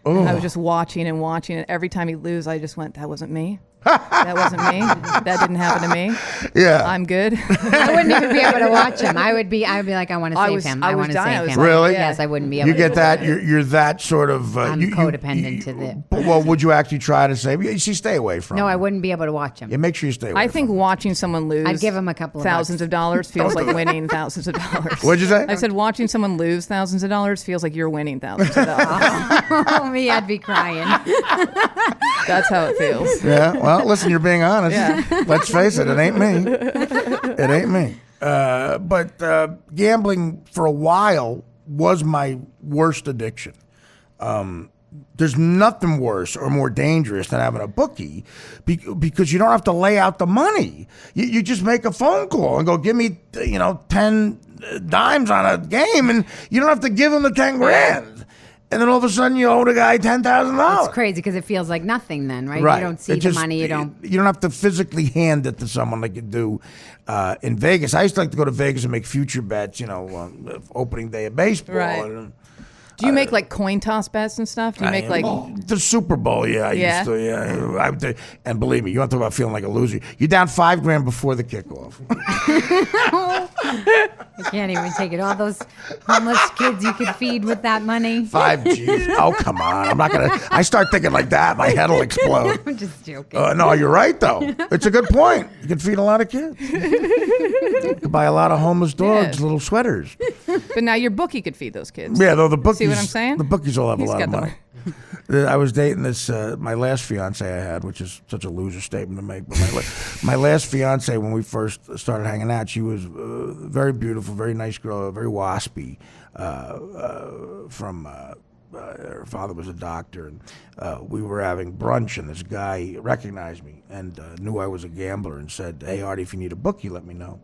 And I was just watching, and every time he'd lose, I just went, "That wasn't me. That wasn't me. That didn't happen to me. Yeah. I'm good." I wouldn't even be able to watch him. I would be like, I want to save him. I was want to dying. I save was him. like, Really? Yes, I wouldn't be able You to. get that? You're that sort of. I'm codependent to the. Well, would you actually try to save? You see, stay away from. No, him. I wouldn't be able to watch him. Yeah, make sure you stay away. I think watching someone lose, I'd give him a couple of thousands bucks. of dollars feels like winning thousands of dollars. What'd you say? I said watching someone lose thousands of dollars feels like you're winning thousands of dollars. Oh, me, I'd be crying. That's how it feels. Yeah. Well, listen, you're being honest. Yeah. Let's face it. It ain't me. It ain't me. But gambling for a while was my worst addiction. There's nothing worse or more dangerous than having a bookie because you don't have to lay out the money. You just make a phone call and go, give me 10 dimes on a game, and you don't have to give them the 10 grand. And then all of a sudden you owe the guy $10,000. It's crazy because it feels like nothing then, right? Right. You don't see It the just- money. You don't. You don't have to physically hand it to someone like you do in Vegas. I used to like to go to Vegas and make future bets. On opening day of baseball. Right. And, Do you make like coin toss bets and stuff? Do you make like? the Super Bowl? Yeah, I Yeah? used to. Yeah, and believe me, you want to talk about feeling like a loser. You're down $5,000 before the kickoff. You can't even take it. All those homeless kids you could feed with that money. 5 G's. Oh, come on. I'm not gonna. I start thinking like that, my head will explode. I'm just joking. No, you're right though. It's a good point. You can feed a lot of kids. You can buy a lot of homeless dogs Yeah. little sweaters. But now your bookie could feed those kids. Yeah, though the bookies. See what I'm saying? The bookies all have He's a lot of got the money. I was dating this my last fiance I had, which is such a loser statement to make. But my last fiance, when we first started hanging out, she was very beautiful, very nice girl, very waspy. From her father was a doctor, and we were having brunch, and this guy recognized me and knew I was a gambler, and said, "Hey, Artie, if you need a bookie, let me know."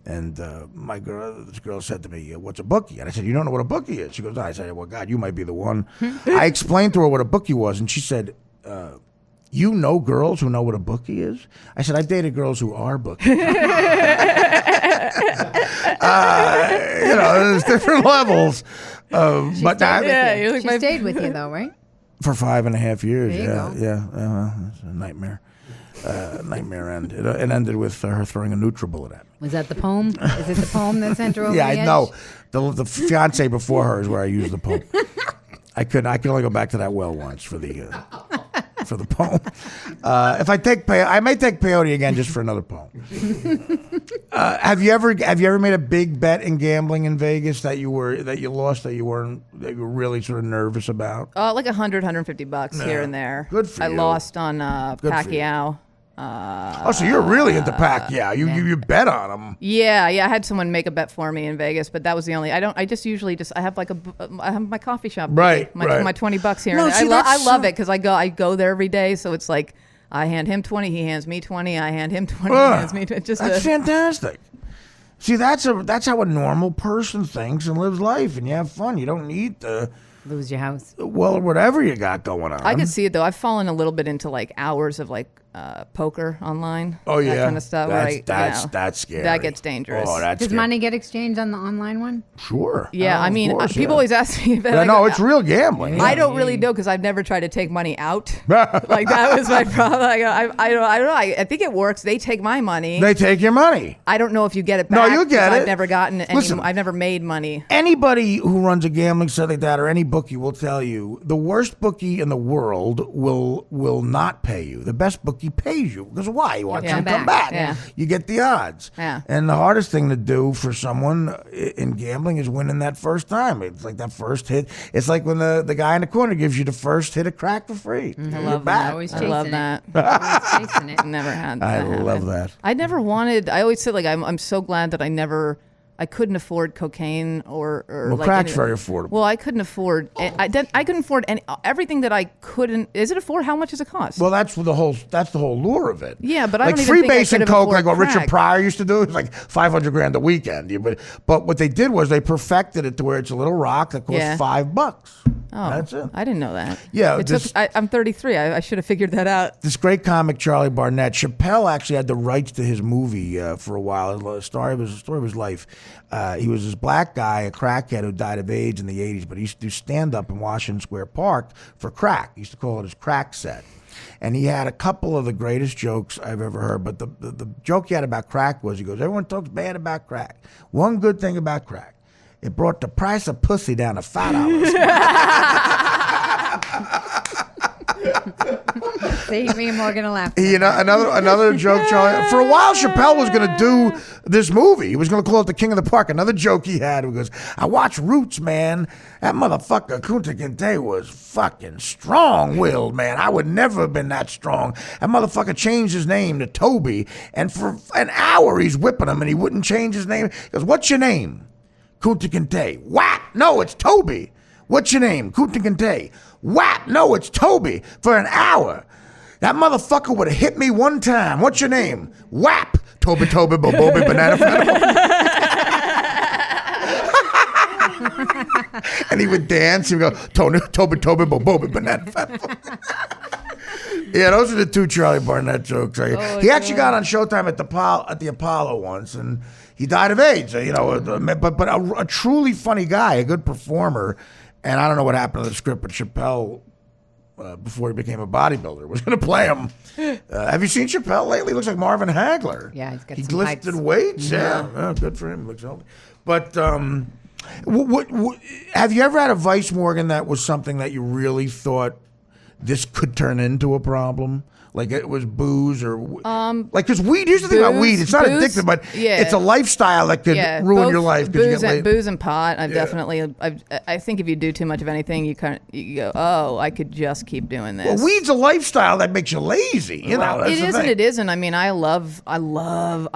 And this girl said to me, "What's a bookie?" And I said, "You don't know what a bookie is?" She goes, "No." I said, "Well, God, you might be the one." I explained to her what a bookie was, and she said, "You know girls who know what a bookie is?" I said, "I've dated girls who are bookies." There's different levels. But not, you're like She stayed with you though, right? for 5.5 years. There you go. Yeah. It's a nightmare. Nightmare end. It ended with her throwing a NutriBullet at me. Was that the poem? Is it the poem that sent her over Yeah, the I edge? know. The fiance before her is where I used the poem. I could only go back to that well once for the poem. If I may take peyote again just for another poem. Have you ever made a big bet in gambling in Vegas that you lost that you were really sort of nervous about? Like $150 here and there. Good for I you. lost on for you. Pacquiao. So you're really into Pacquiao. You bet on him. Yeah. I had someone make a bet for me in Vegas, but that was the only. I have like I have my coffee shop. Right, My right. my $20 here. No, and there. see, I that's love so- it because I go there every day, so it's like I hand him 20, he hands me 20, I hand him 20, he hands me 20. That's fantastic. See, that's how a normal person thinks and lives life, and you have fun. You don't need to. Lose your house. Well, whatever you got going on. I could see it though. I've fallen a little bit into like hours of like poker online. Oh yeah, that kind of stuff. That's scary. That gets dangerous. Oh, that's Does scary. money get exchanged on the online one? Sure. Yeah, Oh, I of mean, course, people yeah. always ask me if Yeah, no, it's real gambling. I don't really know because I've never tried to take money out. Like that was my problem. I don't know. I think it works. They take my money. They take your money. I don't know if you get it No, back. you get 'cause it. I've never gotten any. Listen. I've never made money. Anybody who runs a gambling site like that or any bookie will tell you the worst bookie in the world will not pay you. The best bookie pays you because why? You want Yeah. them to come back. Yeah. You get the odds. Yeah. And the hardest thing to do for someone in gambling is winning that first time. It's like that first hit. It's like when the guy in the corner gives you the first hit of crack for free. I You're love back. that. Always I love chasing that. Always chasing it. Never had. I that love happen. that. I never wanted. I always say like I'm so glad that I couldn't afford cocaine or Well, like crack's any- very affordable. Well, I couldn't afford. I couldn't afford everything that I couldn't. Is it afford? How much does it cost? Well, that's the whole lure of it. Yeah, but I like don't even think I freebase could and have coke, like what afforded Richard crack. Pryor used to do, it's like $500,000 a weekend. But what they did was they perfected it to where it's a little rock that costs Yeah. $5. Oh, That's it. I didn't know that. Yeah, it this- I'm 33. I should have figured that out. This great comic, Charlie Barnett, Chappelle actually had the rights to his movie for a while. The story of his life. He was this black guy, a crackhead who died of AIDS in the 80s, but he used to do stand-up in Washington Square Park for crack. He used to call it his crack set. And he had a couple of the greatest jokes I've ever heard. But the joke he had about crack was, he goes, everyone talks bad about crack. One good thing about crack, it brought the price of pussy down to $5. See, me and Morgan are laughing. You know, another joke, Charlie. For a while, Chappelle was going to do this movie. He was going to call it The King of the Park. Another joke he had was, I watched Roots, man. That motherfucker Kunta Kinte was fucking strong-willed, man. I would never have been that strong. That motherfucker changed his name to Toby, and for an hour he's whipping him, and he wouldn't change his name. He goes, what's your name? Kunta Kinte. Whack! No, it's Toby. What's your name? Kunta Kinte. Whack! No, it's Toby. For an hour. That motherfucker would have hit me one time. What's your name? Whap! Toby, Bobobi, Banana And he would dance. He would go, Toby, Bobobi, Banana Yeah, those are the two Charlie Barnett jokes. He actually got on Showtime at the Apollo once, and he died of AIDS. You know, but a truly funny guy, a good performer. And I don't know what happened to the script, but Chappelle, before he became a bodybuilder, was going to play him. Have you seen Chappelle lately? He looks like Marvin Hagler. Yeah, he's got he some lifted pipes. weights. Yeah, good for him. Looks healthy. But what have you ever had a vice, Morgan, that was something that you really thought this could turn into a problem? Like it was booze or like, because weed. Here's the thing about weed: it's not booze, addictive, but yeah. it's a lifestyle that could ruin both your life. 'Cause you Booze get and, booze and pot. I think if you do too much of anything, you go, oh, I could just keep doing this. Well, weed's a lifestyle that makes you lazy. You know, that's It the is and thing. it isn't. I mean, I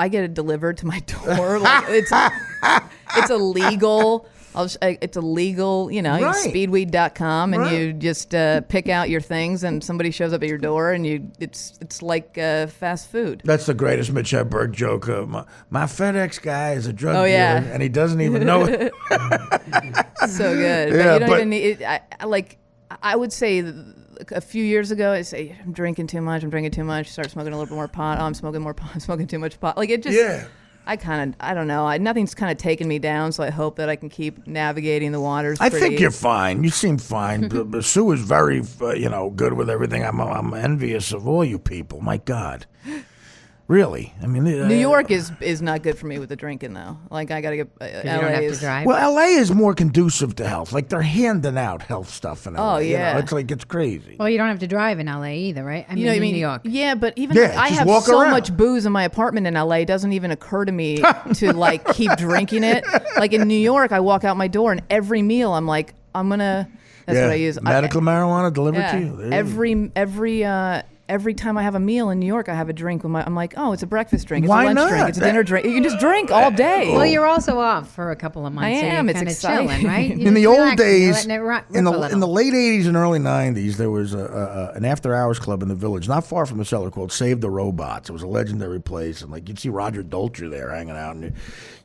get it delivered to my door. Like, it's illegal. It's illegal, you know, Right. speedweed.com, and Right. you just pick out your things, and somebody shows up at your door, and it's like fast food. That's the greatest Mitch Hedberg joke. My FedEx guy is a drug Oh, dealer, yeah. and he doesn't even know it. So good. Yeah, but you don't but- even need it. I would say a few years ago, I say, I'm drinking too much, start smoking a little bit more pot. Oh, I'm smoking more pot, I'm smoking too much pot. Like it just, Yeah. I don't know. Nothing's kind of taken me down, so I hope that I can keep navigating the waters. I pretty- think you're fine. You seem fine. Sue is very, good with everything. I'm envious of all you people. My God. Really? I mean, New York is not good for me with the drinking though. Like I gotta get You don't LA have to is. drive. Well, LA is more conducive to health. Like they're handing out health stuff in LA. Oh, yeah. It's like it's crazy. Well, you don't have to drive in LA either, right? I mean, You know what I in mean? New York. Yeah, but even Yeah, like, I just have walk so around. much booze in my apartment in LA. It doesn't even occur to me to like keep drinking it. Like in New York, I walk out my door and every meal I'm like, I'm gonna. That's what I use. Medical marijuana delivered Yeah. to you. There you go. Every time I have a meal in New York, I have a drink with my. I'm like, oh, it's a breakfast drink. It's Why a lunch not? drink. It's a dinner drink. You can just drink all day. Well, you're also off for a couple of months. I so am. You're It's kind of exciting. chilling, right? You're In the just old relaxing. You're days, letting it rip in a the little. late '80s and early '90s, there was an after-hours club in the Village, not far from the cellar, called Save the Robots. It was a legendary place, and like you'd see Roger Dolcher there hanging out, and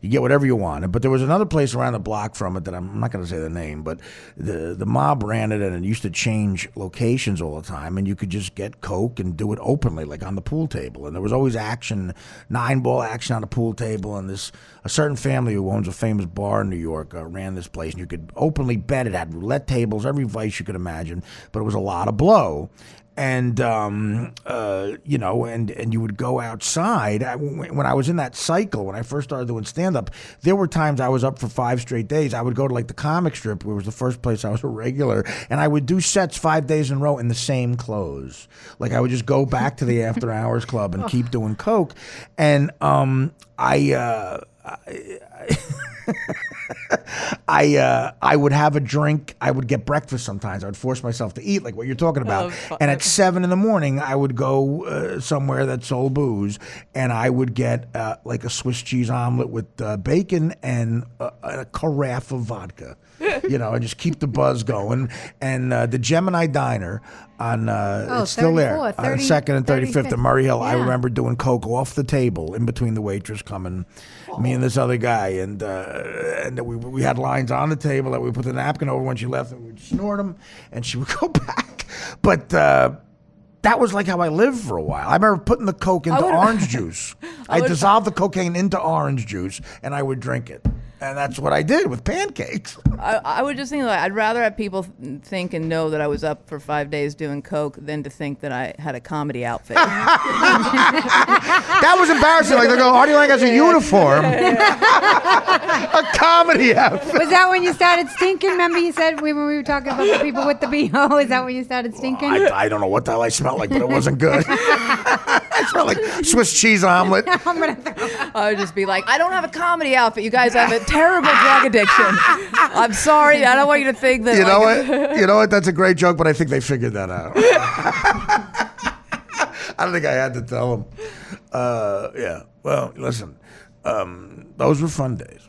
you get whatever you wanted. But there was another place around the block from it that I'm not going to say the name, but the mob ran it, and it used to change locations all the time, and you could just get coke and do it openly, like on the pool table. And there was always action, 9-ball action on the pool table, and a certain family who owns a famous bar in New York ran this place, and you could openly bet. It had roulette tables, every vice you could imagine, but it was a lot of blow. And you know, and you would go outside. When I was in that cycle, when I first started doing stand-up, there were times I was up for 5 straight days. I would go to like the comic strip, where it was the first place I was a regular, and I would do sets 5 days in a row in the same clothes. Like I would just go back to the after-hours club and keep doing coke. And I would have a drink. I would get breakfast sometimes. I would force myself to eat, like what you're talking about. And at 7 in the morning, I would go somewhere that sold booze, and I would get like a Swiss cheese omelet with bacon and a carafe of vodka. You know, and just keep the buzz going. And the Gemini Diner on it's still there, 34, on 30, 2nd and 35th 35th. in Murray Hill. I Yeah. remember doing coke off the table in between the waitress coming, me and this other guy, and we had lines on the table that we put the napkin over when she left, and we'd snort them, and she would go back. But that was like how I lived for a while. I remember putting the coke into orange juice. I dissolved the cocaine into orange juice, and I would drink it. And that's what I did with pancakes. I would just think like I'd rather have people think and know that I was up for 5 days doing coke than to think that I had a comedy outfit. That was embarrassing. Like they go, Artie Lang has a uniform, a comedy outfit. Was that when you started stinking? Remember you said when we were talking about the people with the BO? Is that when you started stinking? I don't know what the hell I smelled like, but it wasn't good. I smelled like Swiss cheese omelet. I'm gonna throw up. I would just be like, I don't have a comedy outfit. You guys have a terrible drug addiction. I'm sorry. I don't want you to think that. You know like, what? You know what? That's a great joke, but I think they figured that out. I don't think I had to tell them. Yeah. Well, listen, those were fun days.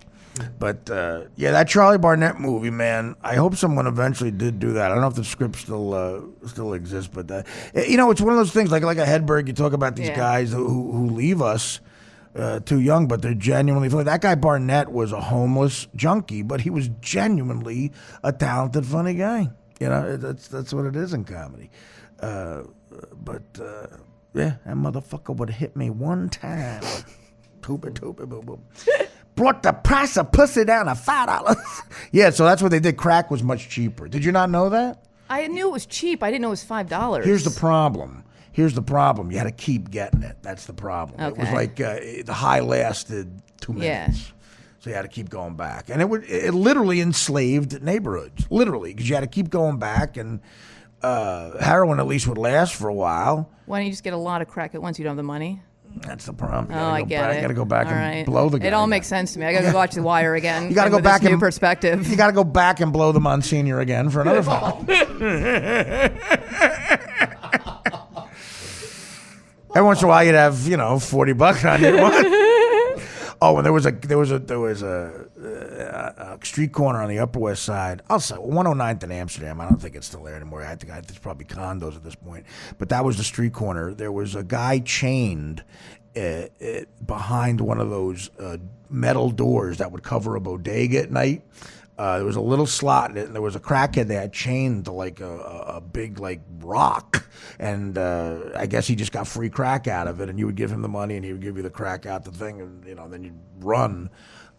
But yeah, that Charlie Barnett movie, man. I hope someone eventually did do that. I don't know if the script still exists, but you know, it's one of those things like a Hedberg. You talk about these guys who leave us too young, but they're genuinely funny. That guy Barnett was a homeless junkie, but he was genuinely a talented, funny guy. You know, that's what it is in comedy. But yeah, that motherfucker would hit me one time. Toopy, boom, boom. Brought the price of pussy down to $5. Yeah, so that's what they did. Crack was much cheaper. Did you not know that? I knew it was cheap. I didn't know it was $5. Here's the problem. You had to keep getting it. That's the problem. It was Okay. like the high lasted 2 minutes. So you had to keep going back. And it literally enslaved neighborhoods. Literally, because you had to keep going back. And heroin at least would last for a while. Why don't you just get a lot of crack at once? You don't have the money? That's the problem. I get it. You got to go back All and right. blow the guy. It all makes sense to me. I got to go watch The Wire again. You got to go with back this new and perspective. You got to go back and blow the Monsignor again for another fall. Every once in a while, you'd have $40 on you. Oh, and there was a street corner on the Upper West Side. I'll say 109th in Amsterdam. I don't think it's still there anymore. I think it's probably condos at this point. But that was the street corner. There was a guy chained behind one of those metal doors that would cover a bodega at night. There was a little slot in it, and there was a crackhead they had chained to like a big like rock, and I guess he just got free crack out of it. And you would give him the money, and he would give you the crack out the thing, and then you'd run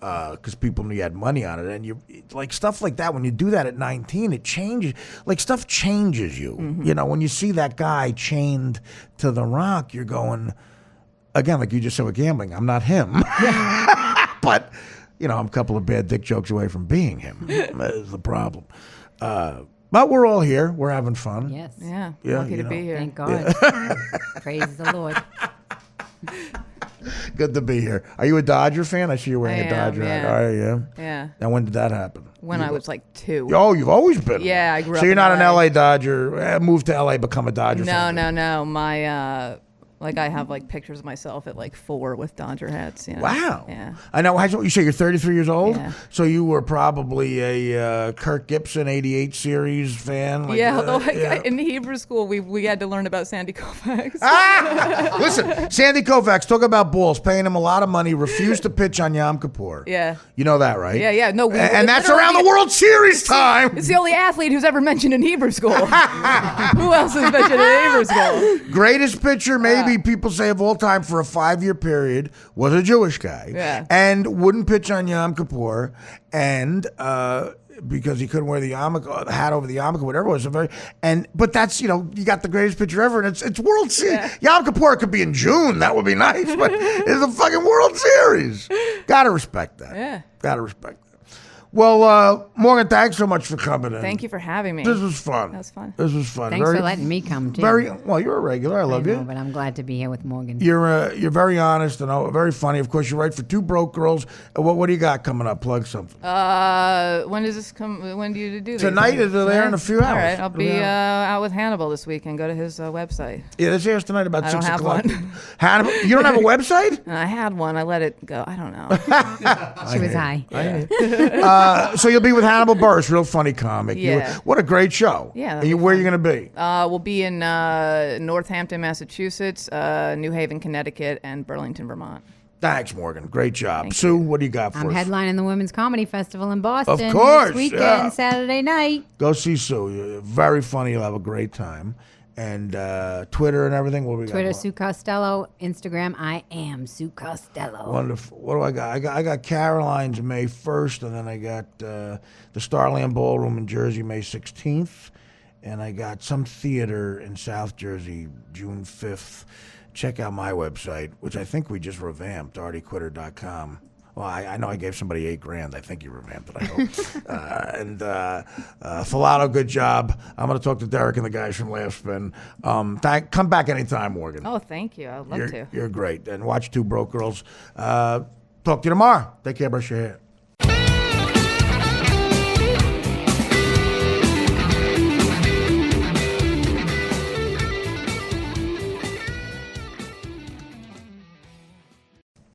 because people knew you had money on it. And you like stuff like that. When you do that at 19, it changes. Like stuff changes you. Mm-hmm. You know, when you see that guy chained to the rock, you're going, again, like you just said with gambling, I'm not him. But, I'm a couple of bad dick jokes away from being him. That is the problem. But we're all here. We're having fun. Yes. Yeah. Yeah, Lucky to be here. Thank God. Praise the Lord. Good to be here. Are you a Dodger fan? I see you're wearing I a Dodger am, hat. yeah. Oh, yeah. Yeah. And when did that happen? When I was like 2. Oh, you've always been. Yeah, I grew up So you're in not an LA. LA Dodger. Moved to LA, become a Dodger fan. No. My I have like pictures of myself at like 4 with Dodger hats. Wow. Yeah. I know. You say you're 33 years old? Yeah. So you were probably a Kirk Gibson 88 series fan? Although in Hebrew school we had to learn about Sandy Koufax. Listen, Sandy Koufax, talk about balls, paying him a lot of money, refused to pitch on Yom Kippur. Yeah. You know that, right? Yeah. No, and that's around the World Series time. It's the only athlete who's ever mentioned in Hebrew school. Who else is mentioned in Hebrew school? Greatest pitcher, maybe people say of all time for a 5-year period, was a Jewish guy. Yeah. And wouldn't pitch on Yom Kippur. And because he couldn't wear the hat over the yarmulke, whatever it was. But that's, you got the greatest pitcher ever, and it's World Series. Yeah. Yom Kippur could be in June. That would be nice. But it's a fucking World Series. Gotta respect that. Yeah. Gotta respect that. Well, Morgan, thanks so much for coming in. Thank you for having me. This was fun. That was fun. This was fun. Thanks for letting me come too. Well, you're a regular. I love I know, you. but I'm glad to be here with Morgan. You're very honest and very funny. Of course, you write for Two Broke Girls. What do you got coming up? Plug something. When does this come? When do you do this? Tonight is there in a few hours. All right, I'll be out with Hannibal this weekend. Go to his website. Yeah, this airs tonight about I 6 don't have o'clock. one. Hannibal, you don't have a website? And I had one. I let it go. I don't know. She was high. So you'll be with Hannibal Buress, real funny comic. Yeah. What a great show. Yeah, that'd And be where are you going to be? We'll be in Northampton, Massachusetts, New Haven, Connecticut, and Burlington, Vermont. Thanks, Morgan. Great job. Sue, what do you got for I'm us? headlining the Women's Comedy Festival in Boston. Of course, This weekend, yeah. Saturday night. Go see Sue. You're very funny. You'll have a great time. And Twitter and everything. What do we got? Twitter, going? Sue Costello. Instagram, I am Sue Costello. Wonderful. What do I got? I got Caroline's May 1st, and then I got the Starland Ballroom in Jersey May 16th, and I got some theater in South Jersey June 5th. Check out my website, which I think we just revamped, artiequitter.com. Well, I know I gave somebody $8,000. I think you revamped it, I hope. Filato, good job. I'm going to talk to Derek and the guys from Laugh Spin. Come back anytime, Morgan. Oh, thank you. I'd love to. You're great. And watch Two Broke Girls. Talk to you tomorrow. Take care, brush your hair.